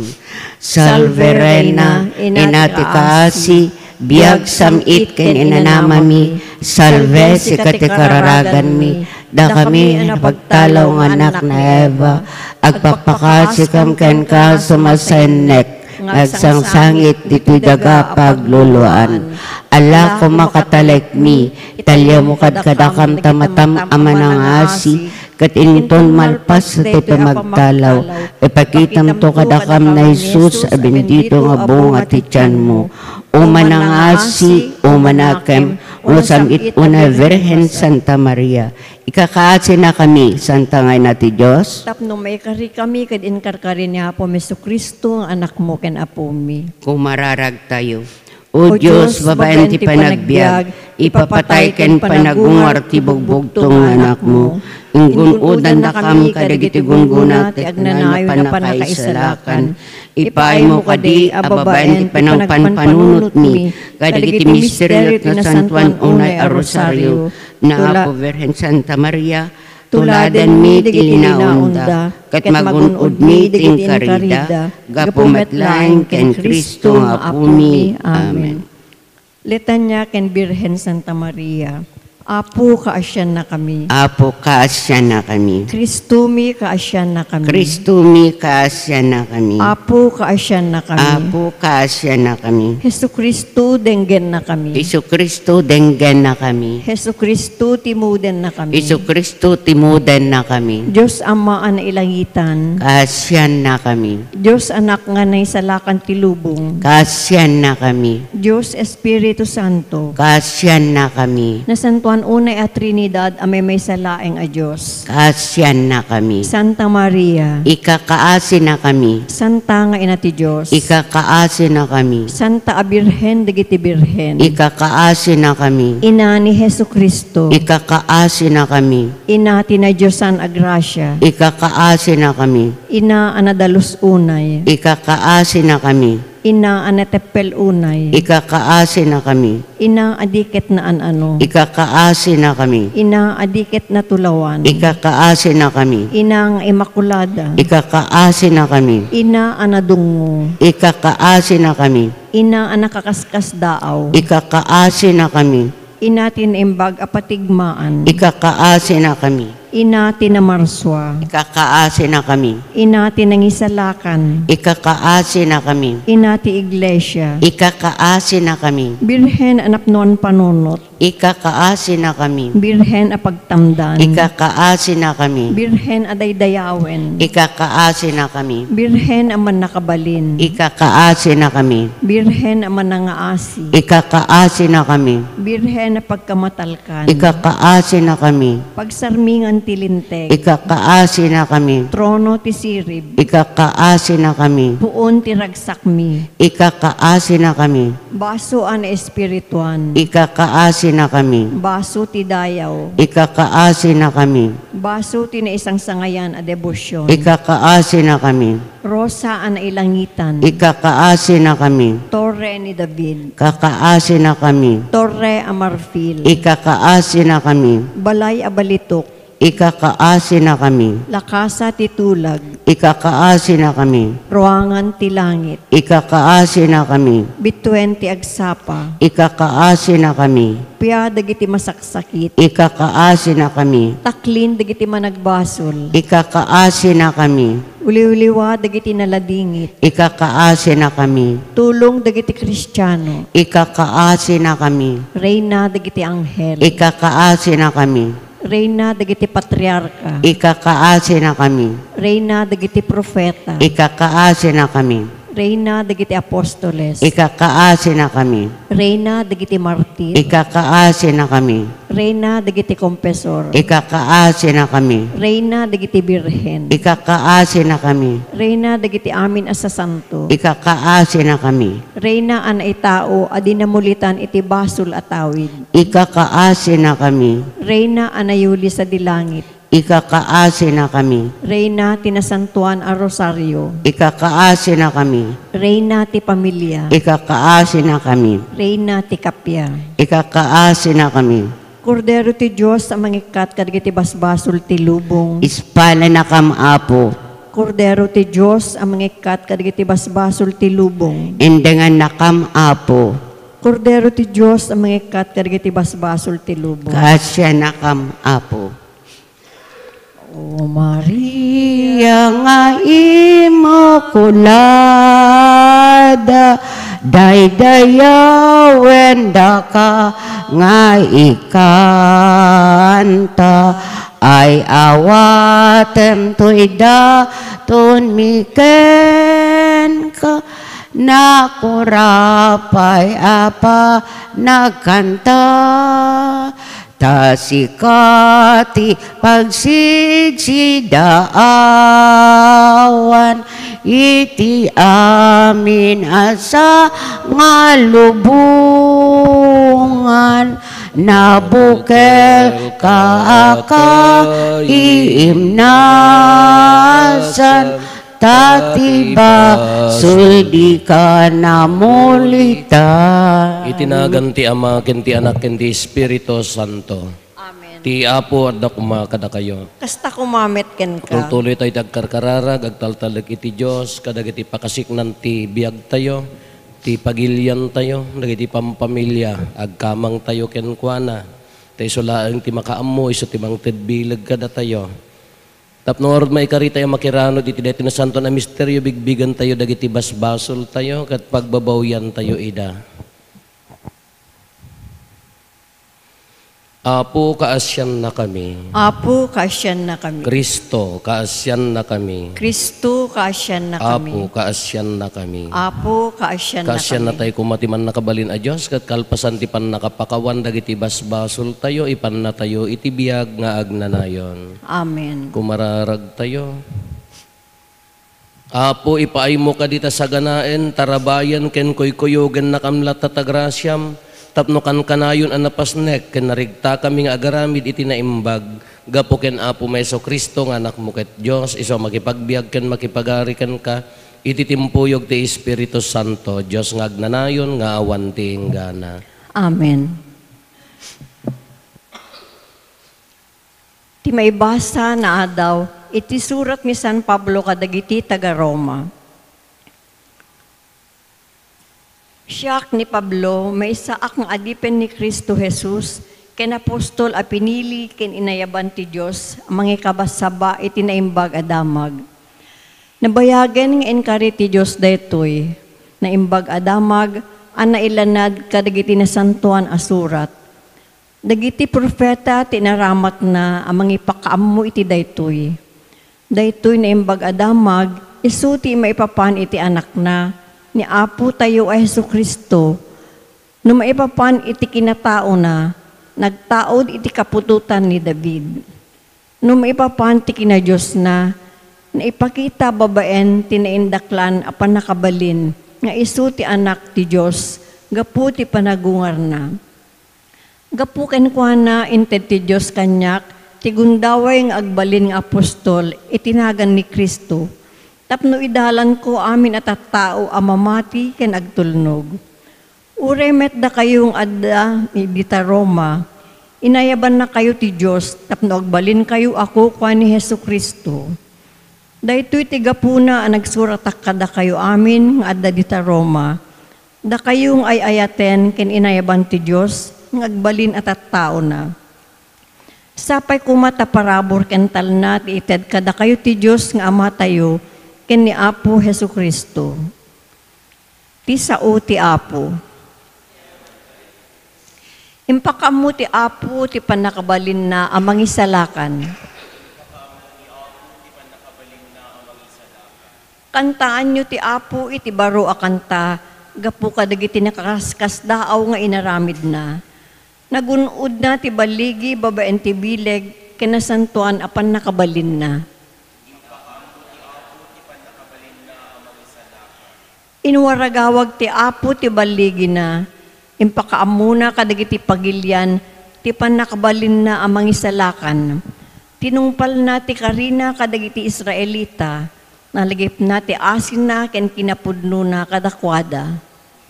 Salve Reina, inati kaasi, biag samit ken inanamami, salve si katikaragan mi, da kami napagtalaw ng anak na Eva, agpakpakasikam ken ka sumasenek, agsangsangit dito'y daga pagluluan. Ala ko makatalek mi, talya mo kadakam tamatam amanang asi, kat inton malpas sa tayo magtalaw, ipakitam to kadakam na Jesus, abindito nga bunga ti tiyan mo. Umanang asi, umanakem, unasamit una Virgen Santa Maria. Ikakaasi na kami, Santa ngay na ti Diyos. Tapno may kari kami, kad inkarkari niya po Meso Kristo, ang anak mo ken apo mi. Kumararag tayo. O Diyos, babaen ti panagbiag, ipapatay ken panagungar ti bugbugtong anak mo. Inggunudan na kami kadagiti gungguna ti agnanayo na panakaisalakan. Ipaay mo kadi ababaen ti panagpanpanunot mi, kadagiti misteryo ti nasantuan unay a rosaryo, na Apo Virgen Santa Maria, tuladen mi di linaunda, ket magunod mi di karida, gapumetlaeng ken Kristo nga Apo mi. Amen. Litanya ken Birhen Santa Maria, Apo kaasyan na kami. Apo kaasyan na kami. Kristo mi kaasyan na kami. Kristo mi kaasyan na kami. Apo kaasyan na kami. Apo kaasyan na kami. Hesu Kristo denggen na kami. Isu Kristo denggen na kami. Hesu Kristo timuden na kami. Isu Kristo timuden na kami. Diyos Ama an ilangitan. Kaasyan na kami. Diyos Anak nga na isalakan ti lubong. Kaasyan na kami. Diyos Espiritu Santo. Kaasyan na kami. Nasantuan unay at Trinidad ame may salaeng a Diyos. Kaasyan na kami. Santa Maria. Ikakaasi na kami. Santa nga ina ti Diyos. Ikakaasi na kami. Santa Abirhen dagiti Birhen. Ikakaasi na kami. Ina ni Hesu Kristo. Ikakaasi na kami. Ina ti na Diyosan a grasya. Ikakaasi na kami. Ina anadalus unay. Ikakaasi na kami. Ina anatepel unay. Ikakaasi na kami. Ina adiket na ano. Ikakaasi na kami. Ina adiket na tulawan. Ikakaasi na kami. Ina ang imakulada. Ikakaasi na kami. Ina anadungo. Ikakaasi na kami. Ina anakakaskas daaw. Ikakaasi na kami. Ina tinimbag apatigmaan. Ikakaasi na kami. Ina tinamarswa. Ikakaasi na kami. Ina tinangisalakan. Ikakaasi na kami. Ina ti iglesia. Ikakaasi na kami. Birhen anak noon panunot. Ikakaasi na kami. Birhen a pagtamdan. Ikakaasi na kami. Birhen a daydayawen. Ikakaasi na kami. Birhen a man nakabalin. Ikakaasi na kami. Birhen a man nangaasi. Ikakaasi na kami. Birhen a pagkamatalkan. Ikakaasi na kami. Pagsarmingan ti linteg. Ikakaasi na kami. Trono ti sirib. Ikakaasi na kami. Puon ti ragsakmi. Ikakaasi na kami. Baso an espirituan. Ikakaasi na kami. Baso ti dayaw. Ikakaasi na kami. Baso ti na isang sangayan a debosyon. Ikakaasi na kami. Rosa an ilangitan. Ikakaasi na kami. Torre ni David. Kakaasi na kami. Torre a marfil. Ikakaasi na kami. Balay a balitok. Ikakaasi na kami. Lakasa ti tulag. Ikakaasi na kami. Ruangan ti langit. Ikakaasi na kami. Bituen ti agsapa. Ikakaasi na kami. Pia dagiti masaksakit. Ikakaasi na kami. Taklin dagiti managbasol. Ikakaasi na kami. Uliw-uliwa dagiti naladingit. Ikakaasi na kami. Tulong dagiti Kristiyano. Ikakaasi na kami. Reyna dagiti anghel. Ikakaasi na kami. Reyna dagiti patriarka. Ikakaasi na kami. Reyna dagiti profeta. Ikakaasi na kami. Reyna dagiti apostoles. Ikakaasi na kami. Reyna dagiti martir. Ikakaasi na kami. Reyna dagiti kompesor. Ikakaasi na kami. Reyna dagiti birhen. Ikakaasi na kami. Reyna dagiti amin asa santo. Ikakaasi na kami. Reyna an itao adinamulitan iti basol atawid. Ikakaasi na kami. Reyna anayuli sa dilangit. Ikakaasi na kami. Reyna tinasantuan a rosaryo. Ikakaasi na kami. Reyna ti pamilya. Ikakaasi na kami. Reyna ti kapya. Ikakaasi na kami. Kordero ti Diyos sa mangikat kadagiti basbasol ti lubong. Ispala na kam Apo. Kordero ti Diyos ang mangikat kadagiti basbasol ti lubong. Endengan na kam Apo. Kordero ti Diyos ang mangikat kadagiti basbasol ti lubong. Kasya na kam Apo. O Maria, Nga Immaculada, daydayawen da ka nga ikanta, ay awatem to ida ton miken ka, nakurapay apa nagkanta. Tasikati pagsidsidaawan, iti amin asa nga lubungan, nabukel ka iimnasan, tatiba suldi ka namulita. Itinagan ti Ama, ken ti Anak, ken ti Espiritu Santo. Amen. Ti Apo at dakuma kada kayo. Kasta kumamet ken ka. Tuloy tayo tagkarkararag, agtaltalag iti Diyos, kadag iti pakasiknan ti biyag tayo, ti pagilyan tayo, dagiti pampamilya, agkamang tayo ken kuana, tayo sulaang ti makaammo, iso ti mang tedbilag kada tayo. Tapno orod maikari tayo makirano, diti dati na santo na misteryo, bigbigan tayo, dagiti basbasol tayo, kat pagbabawyan tayo ida. Apo, kaasyan na kami. Apo, kaasyan na kami. Kristo, kaasyan na kami. Kristo, kaasyan na kami. Apo, kaasyan na kami. Apo, kaasyan na Kaasyan na kami. tayo kumatiman nakabalin a Diyos, kat kalpasan ti pan nakapakawan, dagiti basbasol tayo, ipan na tayo, iti biyag nga agnanayon. Amen. Kumararag tayo. Apo, ipaay mo ka dita sa ganaen, tarabayan, ken koy-koyogan na kamlat tatagrasyam, tapno kan kanayon ang napasnek, ken narigta kami nga agaramid iti naimbag, gapo ken Apo Meso Kristo nga anak mo ket Diyos, iso makipagbiag ken makipagarikan ka, iti timpuyog ti Espiritu Santo, Diyos nga agnanayon nga awan ti hinggana. Amen. Ti maibasa na adaw, iti surat ni San Pablo kadagiti taga Roma. Siyak ni Pablo, may isaak nga adipen ni Kristo Jesus, ken apostol a pinili ken inayaban ti Dios, mga kabasaba iti naimbag adamag. Nabayagan nga enkari ti Dios daytoy, naimbag adamag, an nailanad kadagiti nasantuan asurat. Dagiti profeta tinaramat na ang mga ipakaammo iti daytoy. Daytoy naimbag adamag, isuti maipapan iti anak na, ni Apo tayo ay Jesucristo, no maipapan iti kinatao na, nagtaod iti kapututan ni David. No maipapan ti kinadiyos na ipakita babaen tinaindaklan apan nakabalin, nga isu ti anak ti Diyos, gapu ti panagungar na. Gapu kenkwana inted ti Diyos kanyak, ti gundaway nga agbalin nga apostol, itinagan ni Kristo. Tapno idalan ko amin at tao amamati ken agtulnog. Uremet da kayong adda dita Roma, inayaban na kayo ti Diyos, tapno agbalin kayo ako kwa ni Jesucristo. Daytoy ti gapuna ang nagsuratak kada kayo amin nga adda dita Roma, da kayong ay ayaten ken inayaban ti Diyos, nga agbalin at tao na. Sapay kumata parabor ken talna ti ited kada kayo ti Diyos nga ama tayo, ken ni Apo Jesucristo. Ti sao ti Apo. Impakamu ti Apo ti panakabalin na amang isalakan. Kantaan nyo ti Apo iti baro a kanta, gapu kadagiti nakakaskas daaw nga inaramid na. Nagunod na ti baligi babaen ti bileg, kinasantuan apan nakabalin na. Inwaragawag ti Apo ti baligi na, impakaamuna kadagiti pagilyan, ti panakabalin na amang isalakan. Tinungpal na ti karina kadagiti Israelita, nalagip na ti asin na ken kinapudno na kadakwada.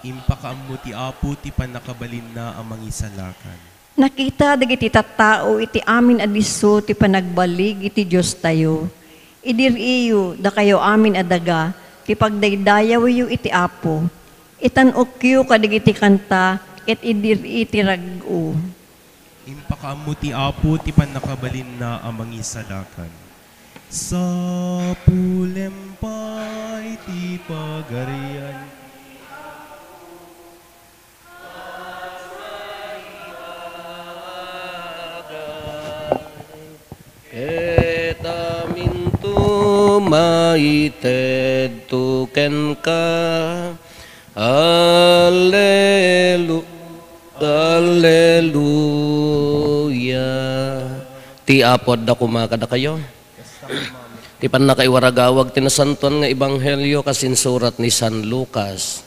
Impakaammo ti Apo ti panakabalin na amang isalakan. Nakita dagiti tattao iti amin adiso ti panagbalig iti Dios tayo. Idiriyo da kayo amin adaga, ti pagdaydayaw yu iti Apo. Itanok kadagiti kanta, ket idiri iti rag-o. Impakaammo ti Apo ti panakabalin na amang isalakan. Sa pulempay ti pagarian, Etamintu maited tuken ka, Alleluia. Ti apod da kumakada kayo. Ti pan nakaiwaragawag tinasantuan nga ebanghelyo kasinsurat ni San Lucas.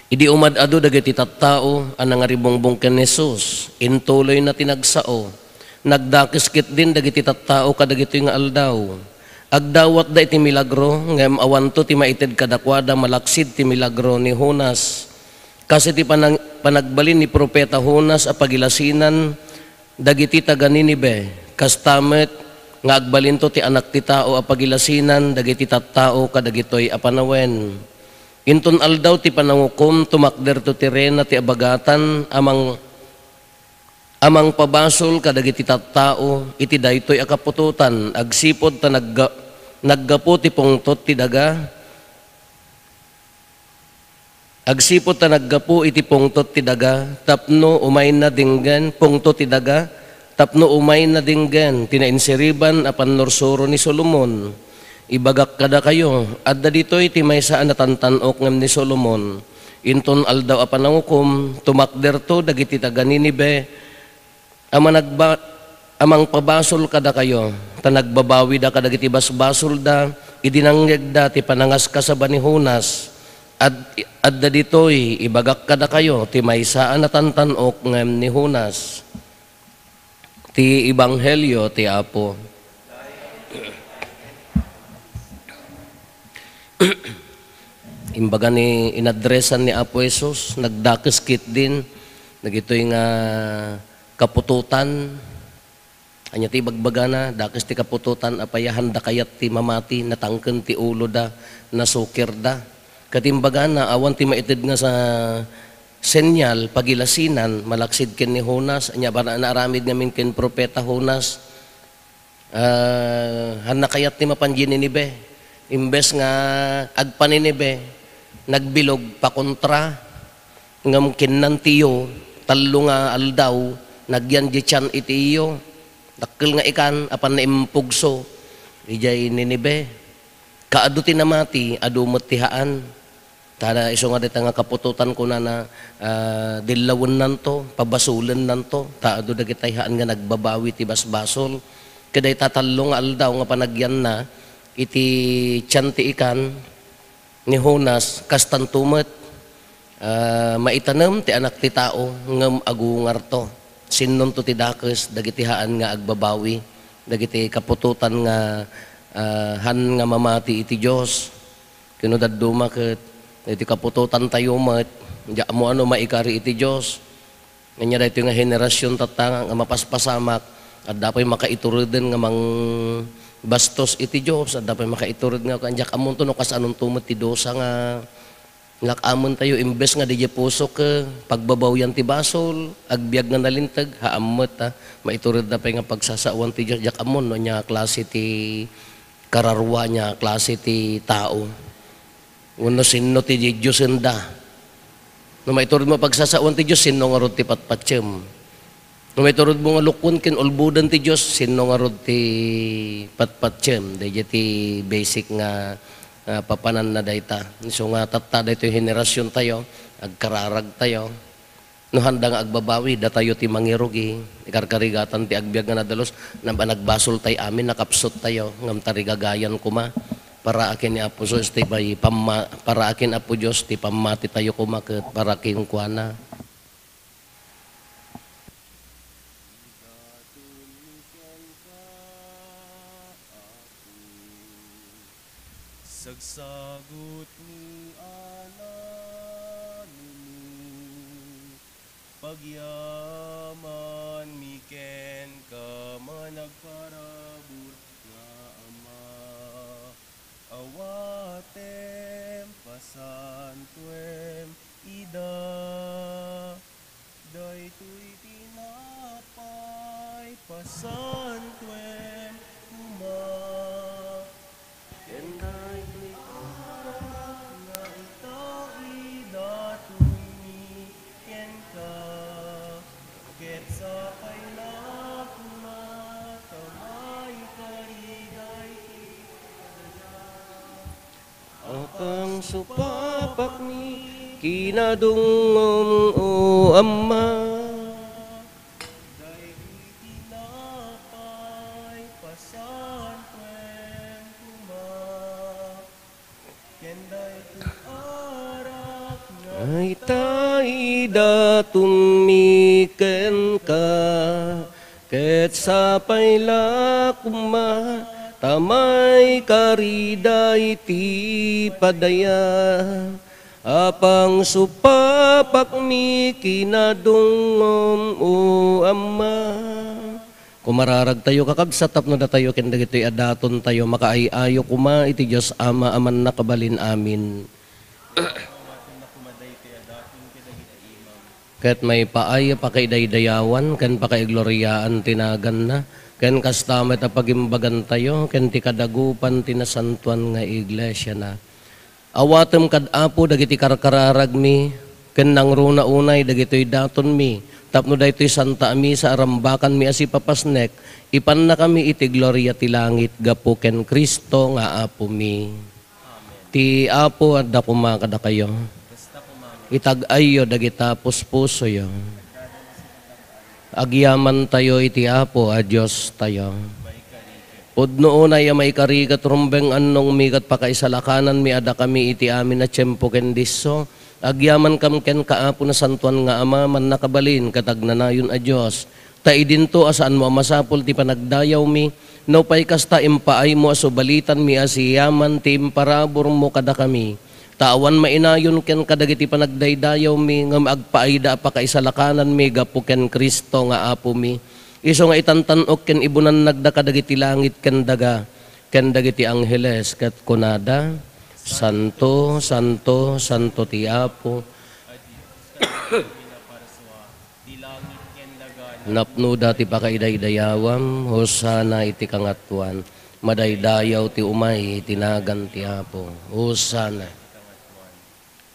Idi umad-ado dagiti tattao anang aribongbong ken Jesus, intuloy na tinagsao. Nagdakiskit din dagiti tattao kadagiti nga aldaw. Agdawat da iti milagro ngem awanto ti maited kadakwada malaksid ti milagro ni Jonas. Kasi ti panagbalin ni propeta Jonas a pagilasinan dagiti taga Ninive, kastamet nga agbalinto ti anak ti tao a pagilasinan dagiti tattao kadagitoy a panawen. Inton aldaw ti panangukom tumakder to ti rena ti abagatan amang pabasol kadagiti tattao iti daytoy a kapututan agsipod ta naggapu ti pungtot ti daga. Agsipod ta naggapu iti pungtot ti daga tapno umay na dinggan pungtot ti daga tapno umay na dinggan tinainsiriban a pannursuro ni Solomon. Ibagak kada kayo, adda ditoy ti maysaan na tantanok ngem ni Solomon. Inton aldaw a panangukom, tumakder to dagiti taga Ninive, amang pabasol kada kayo, ta nagbabawi da kadagiti basbasol da, idinangyag da ti panangas kasaba ni Jonas. Adda ditoy, ibagak kada kayo, ti maysaan na tantanok ngem ni Jonas. Ti ebanghelyo ti Apo. Imbaga ni inadresan ni Apo Jesus, nagdakiskit din, nagitoy nga kapututan, anya ti bagbaga na, dakis ti kapututan, apayahan da kayat ti mamati, natangken ti ulo da, nasukir da. Katimbaga na, awan ti maitid nga sa senyal, pagilasinan, malaksid ken ni Jonas, anya ba naaramid ngamin ken propeta Jonas, hanakayat ti mapanji ni Ninive. Imbes nga agpaninibe, nagbilog pakontra, ngam kinnan tiyo, talo nga aldaw, nagyan di tiyan iti iyo, dakil nga ikan, apan na impugso, ijay Ninibe, kaado tinamati, adumot tihaan, tada iso nga dita nga kapututan ko na dilawon nanto, pabasulan nanto, taado dagitayhaan nga nagbabawi ti basbasol, kaday tatalo nga aldaw nga panagyan na, iti tiyan ti ikan ni Jonas kastantumet maitanam ti anak ti tao ngem agungar to sinnon to ti dakes dagiti haan nga agbabawi dagiti kapututan nga han nga mamati iti Dios kuno dadduma ket iti kapututan tayo met ja mo ano maikari iti Dios nganya dayto nga henerasyon tatang nga mapaspasamak at dapat makaituruden nga mang bastos iti Diyos at dapat makaiturod nga kanjak amon to no kas anong tumot ti dosa nga lakamon tayo imbes nga di puso ke pagbabawyan ti basol agbiag nga nalintag haamot maiturod na pa nga pagsasawan ti Diyos jak amon no nya klase ti kararwa nya klase ti tao uno sinno ti Diyos enda no maiturod mo pagsasawan ti Diyos sinno nga rod ti patpatsem. No may turod mo nga lukon kin ulbudan ti Diyos, sino nga rod ti patpatsem, dahi ti basic nga papanan na dayta. So nga tatta dayto yung henerasyon tayo, agkararag tayo, no handa nga agbabawi, da tayo ti mangirugi, ikarkarigatan ti agbiag nga nadalos, nagbasol tayo amin, nakapsot tayo, ngam tarigagayan kuma, para akin ni Apo Diyos, para akin Apo Diyos, ti pamati tayo kumaket, para akin kuana. Sagsagot ni ananinu, pagyaman miken ka managparabur nga ama, awatem pasantuem ida, daytoy tinapay pasantuem kuma. Ang supapak ni kinadungom o ama Ay taida tumiken ka, ket sapay lakuma, tamay karida iti padaya, apang supapak mi kinadungom o ama. Kumararag tayo kakabsat tapno na tayo ken dagitoy adaton tayo makaayayo kuma iti Dios Ama aman nakabalin amin. Ket may paay pakidaydayawan ken pakaigloriaan tinagan na ken kastamet a pagimbagan tayo ken ti kadagupan tinasantuan nga iglesia na. Awatem kad apo dagiti karkararag mi ken nangruna unay dagitoy daton mi tapno daytoy santa mi sa arambakan mi asi papasnek ipan na kami iti gloria ti langit gapo ken Kristo nga apo mi. Ti apo adda kumakada kayo. Itag-ayo dagita puspuso yo. Agyaman tayo iti apo a Diyos tayo. Pudno unay may karigat rumbeng annong migat pakaisalakanan mi ada kami iti amin na tiyempo ken disso. Agyaman kam ken kaapo na santuan nga ama man nakabalin katagnanayon a Diyos. Taidinto asaan mo masapol ti panagdayaw mi. No pay kasta impaay mo asubalitan mi asiyaman ti imparabor mo kada kami. Tawan mainayon ken kadagiti panagdaydayaw mi ngam agpaayda pakaisalakanan mi gapo ken Kristo nga apo mi. Isu nga itantanok ken ibunan nagda kadagiti langit ken daga ken dagiti angheles ket kunada Santo Santo Santo ti Apo. Napnuda ti pakaidaydayawam hosana iti kangatuan. Madaydayaw ti umay tinagan ti Apo. Hosana.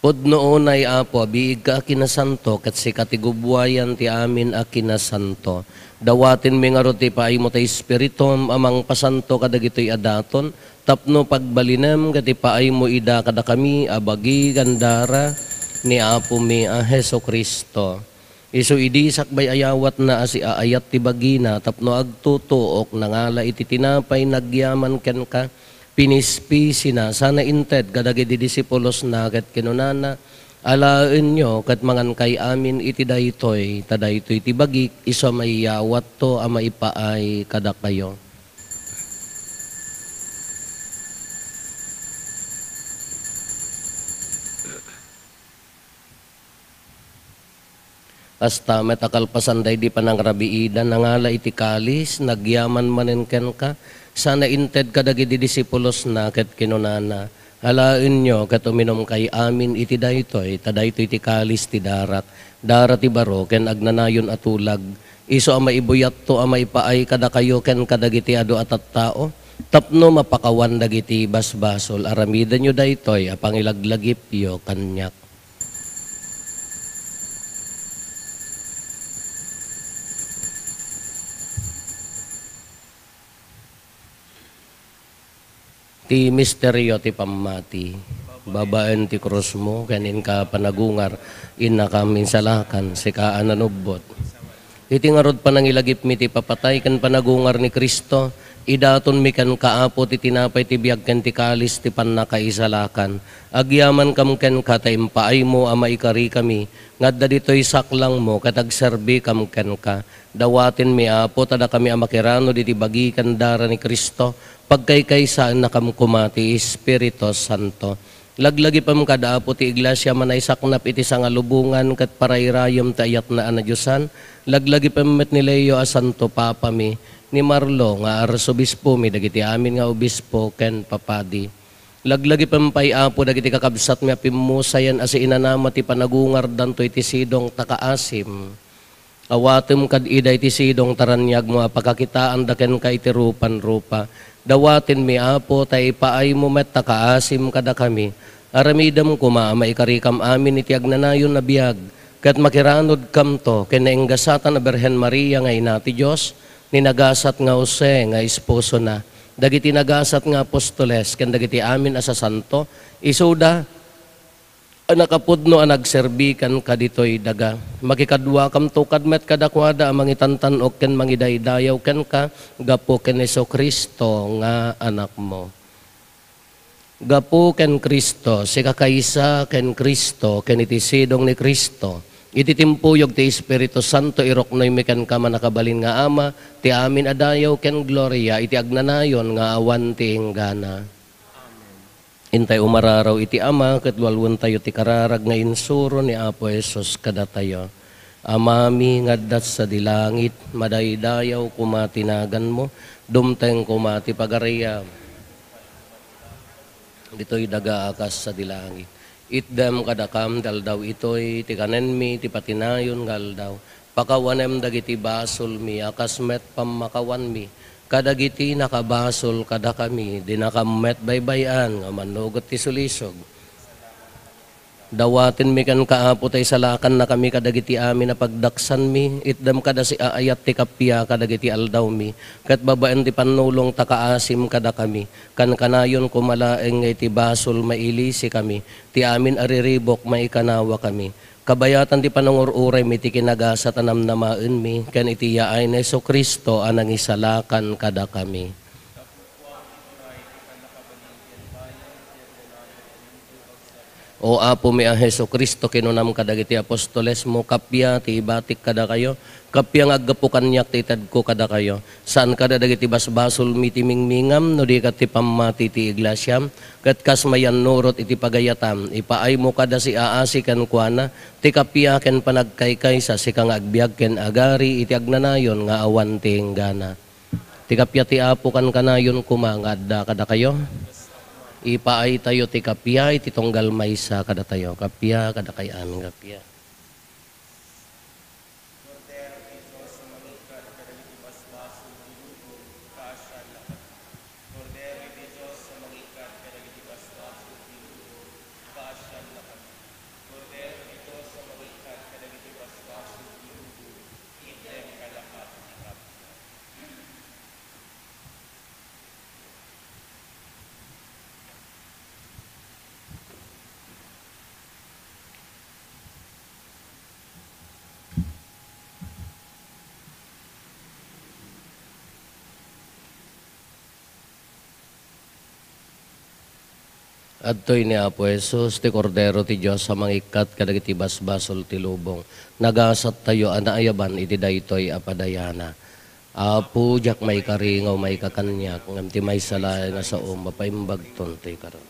Pudno unay apo, biig ka kinasanto, kat si katigubwayan ti amin a kinasanto. Dawatin mi nga roti paay mo tayo spiritom, amang pasanto kadagitoy adaton, tapno pagbalinem, kati paay mo ida kada kami, abagi gandara, ni apo mi a Heso Kristo. Isu idi sakbay ayawat na asi aayat ti bagina, tapno agtutuok, nangala iti tinapay, nagyaman ken ka, pinispisi na, sana inted, kadagiti disipulos na, kat kinunana, alaen nyo, kat mangan kay amin iti daytoy, tadaytoy ti bagik, iso may yawat to, ama ipaay kada kayo. Hasta metakalpasan day di panangrabiidan, nangala iti kalis, nagyaman manen ken ka, sana inted kadagiti disipulos na ket kinunana. Halaen nyo ket uminom kay amin iti daytoy, tadaytoy ti kalis ti darat. Darat ti baro ken agnanayon atulag. Iso ama ibuyat to ama ipaay kada kayo ken kadagiti adu atat tao. Tapno mapakawan dagiti basbasol aramidan nyo daytoy apang ilaglagip yo kanyak. Ti misteryo ti pamati, babaan ti krus mo, kanin ka panagungar, ina kamin salakan, sika ananubot. Iti nga rod panangilagip mi ti papatay, kan panagungar ni Kristo, idaton mi kan kaapo ti tinapay ti biyag ken ti kalis ti panakaisalakan. Agyaman kam ken kataimpaay mo ama ikari kami, ngadda ditoy saklang mo, katagserbi kam ken ka. Dawatin mi apo, tada kami amakirano diti bagi kandara ni Kristo, pagkaykaysa na kamkumati Espiritu Santo. Laglagi pam kada apo ti iglesia manay saknap iti sangalubungan kat parayrayom tayat na anadyosan. Laglagi pam met ni Leo a Santo Papa mi, ni Marlo nga arsobispo mi, dagiti amin nga obispo ken papadi. Laglagi pam pay apo dagiti kakabsat mi apimusayan asi inanama ti panagungar danto iti sidong takaasim. Awatem kad iday ti sidong taranyag mo apakakitaan daken ka iti rupan-rupa. Dawatin mi apo tay paay mo met takaasim kada kami. Aramidam kuma maikarikam amin iti agnanayon na biyag. Kat makiranod kam to kinainggasatan na Berhen Maria nga ina ti Diyos, ninagasat nga Jose nga esposo na. Dagiti nagasat nga apostoles ken dagiti amin asa santo, isuda nakapudno ang nagserbikan ka dito'y daga. Makikadwa kam to kadmet kadakwada ang mangitantan o ken mangidaydayaw ken ka gapo ken Heso Kristo nga anak mo. Gapo ken Kristo, si kakaysa ken Kristo, ken itisidong ni Kristo. Iti timpuyog ti Espiritu Santo irok noy miken ka manakabalin nga ama, ti amin adayaw ken gloria, iti agnanayon nga awan ti hinggana. Intay umararaw iti ama, katwalwan tayo ti kararag nga insuro ni Apo Esos kada tayo. Amami ngaddat sa dilangit, madaydayaw kumatinagan mo, dumteng kumati pagariya. Dito'y dagaakas sa dilangit. Itdem kadakam daldaw ito'y ti kanenmi, ti patinayon galdaw. Pakawanem dagiti basol mi, akas met pamakawan mi. Kadagiti nakabasol kada kami, di nakamet baybayan, nga manugot ti sulisog. Dawatin mi kan kaapo tay salakan na kami kadagiti amin na pagdaksan mi, itdam kada si aayat ti kapya kadagiti aldaw mi, kat babaen ti panulong takaasim kada kami, kan kanayon kumalaeng nga iti basol mailisi kami, ti amin ariribok maikanawa kami. Kabayatan ti panangururay mi ti kinagasa tanam namaen mi, ken iti yaay na Heso Kristo anang isalakan kada kami. O Apo mi a Heso Kristo kinunam kadagiti apostoles mo, kapya ti ibatik kada kayo, kapya nga aggapu kanyak ti itad ko kada kayo. Saan kada dagiti basbasol mi ti mingmingam, no di kat ti pamati ti iglasyam, kat kasmayan nurot iti pagayatam, ipaay mo kada si aasi kan kuana, ti kapya ken panagkaykay sa sikang agbyag ken agari, iti agnanayon nga awan ti hinggana. Ti kapya ti Apo kan kanayon kumangadda kada kayo. Ipaay tayo ti kapya, iti tonggal maysa kada tayo. Kapya, kada kayan, kapya. Adtoy ni Apo Jesus, ti Kordero ti Diyos sa mangikat kadagiti basbasol ti lubong. Nagasat tayo anaayaban iti daytoy apadayana. Apo jak may karingaw may kakanyak ngam ti may salay nga sa mapaimbagton ti karon.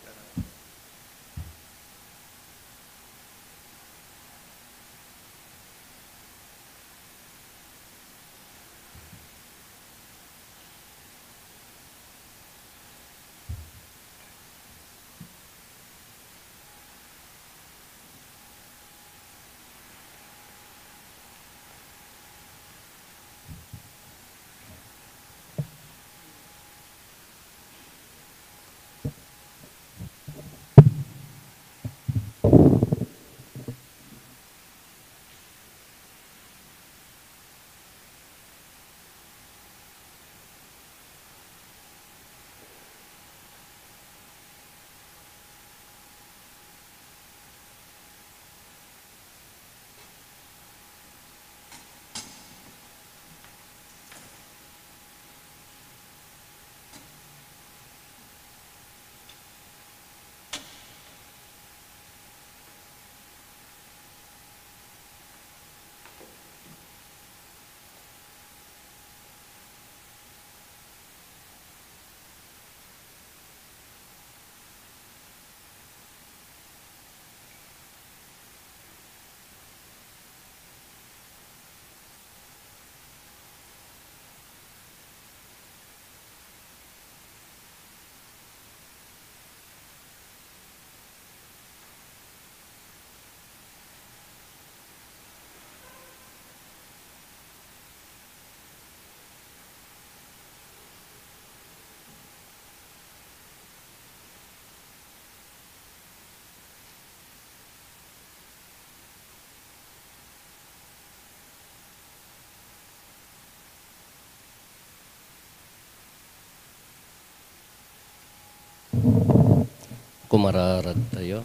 Kumararag tayo.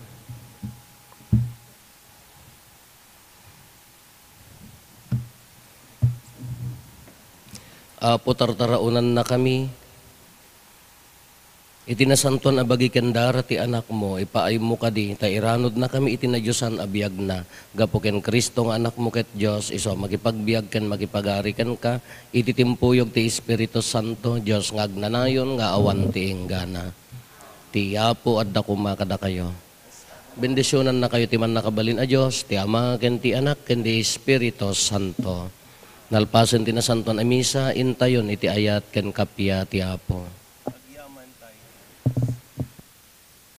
Apo tartaraunan na kami, itinasanton abagi kendara ti anak mo, ipaay mo kadi, ta iranod na kami itinadyosan abiyag na, gapo ken Kristo nga anak mo ket Diyos, iso makipagbiag ken makipagari ken ka, ititimpuyog ti Espiritu Santo, Diyos nga agnanayon nga awan ti inggana. Ti Apo adda kumakada kayo. Bendisyonan na kayo ti man nakabalin a Diyos, ti Ama ken ti Anak ken ti Espiritu Santo. Nalpasen ti nasanton a misa, intayon iti ayat ken kapya ti Apo.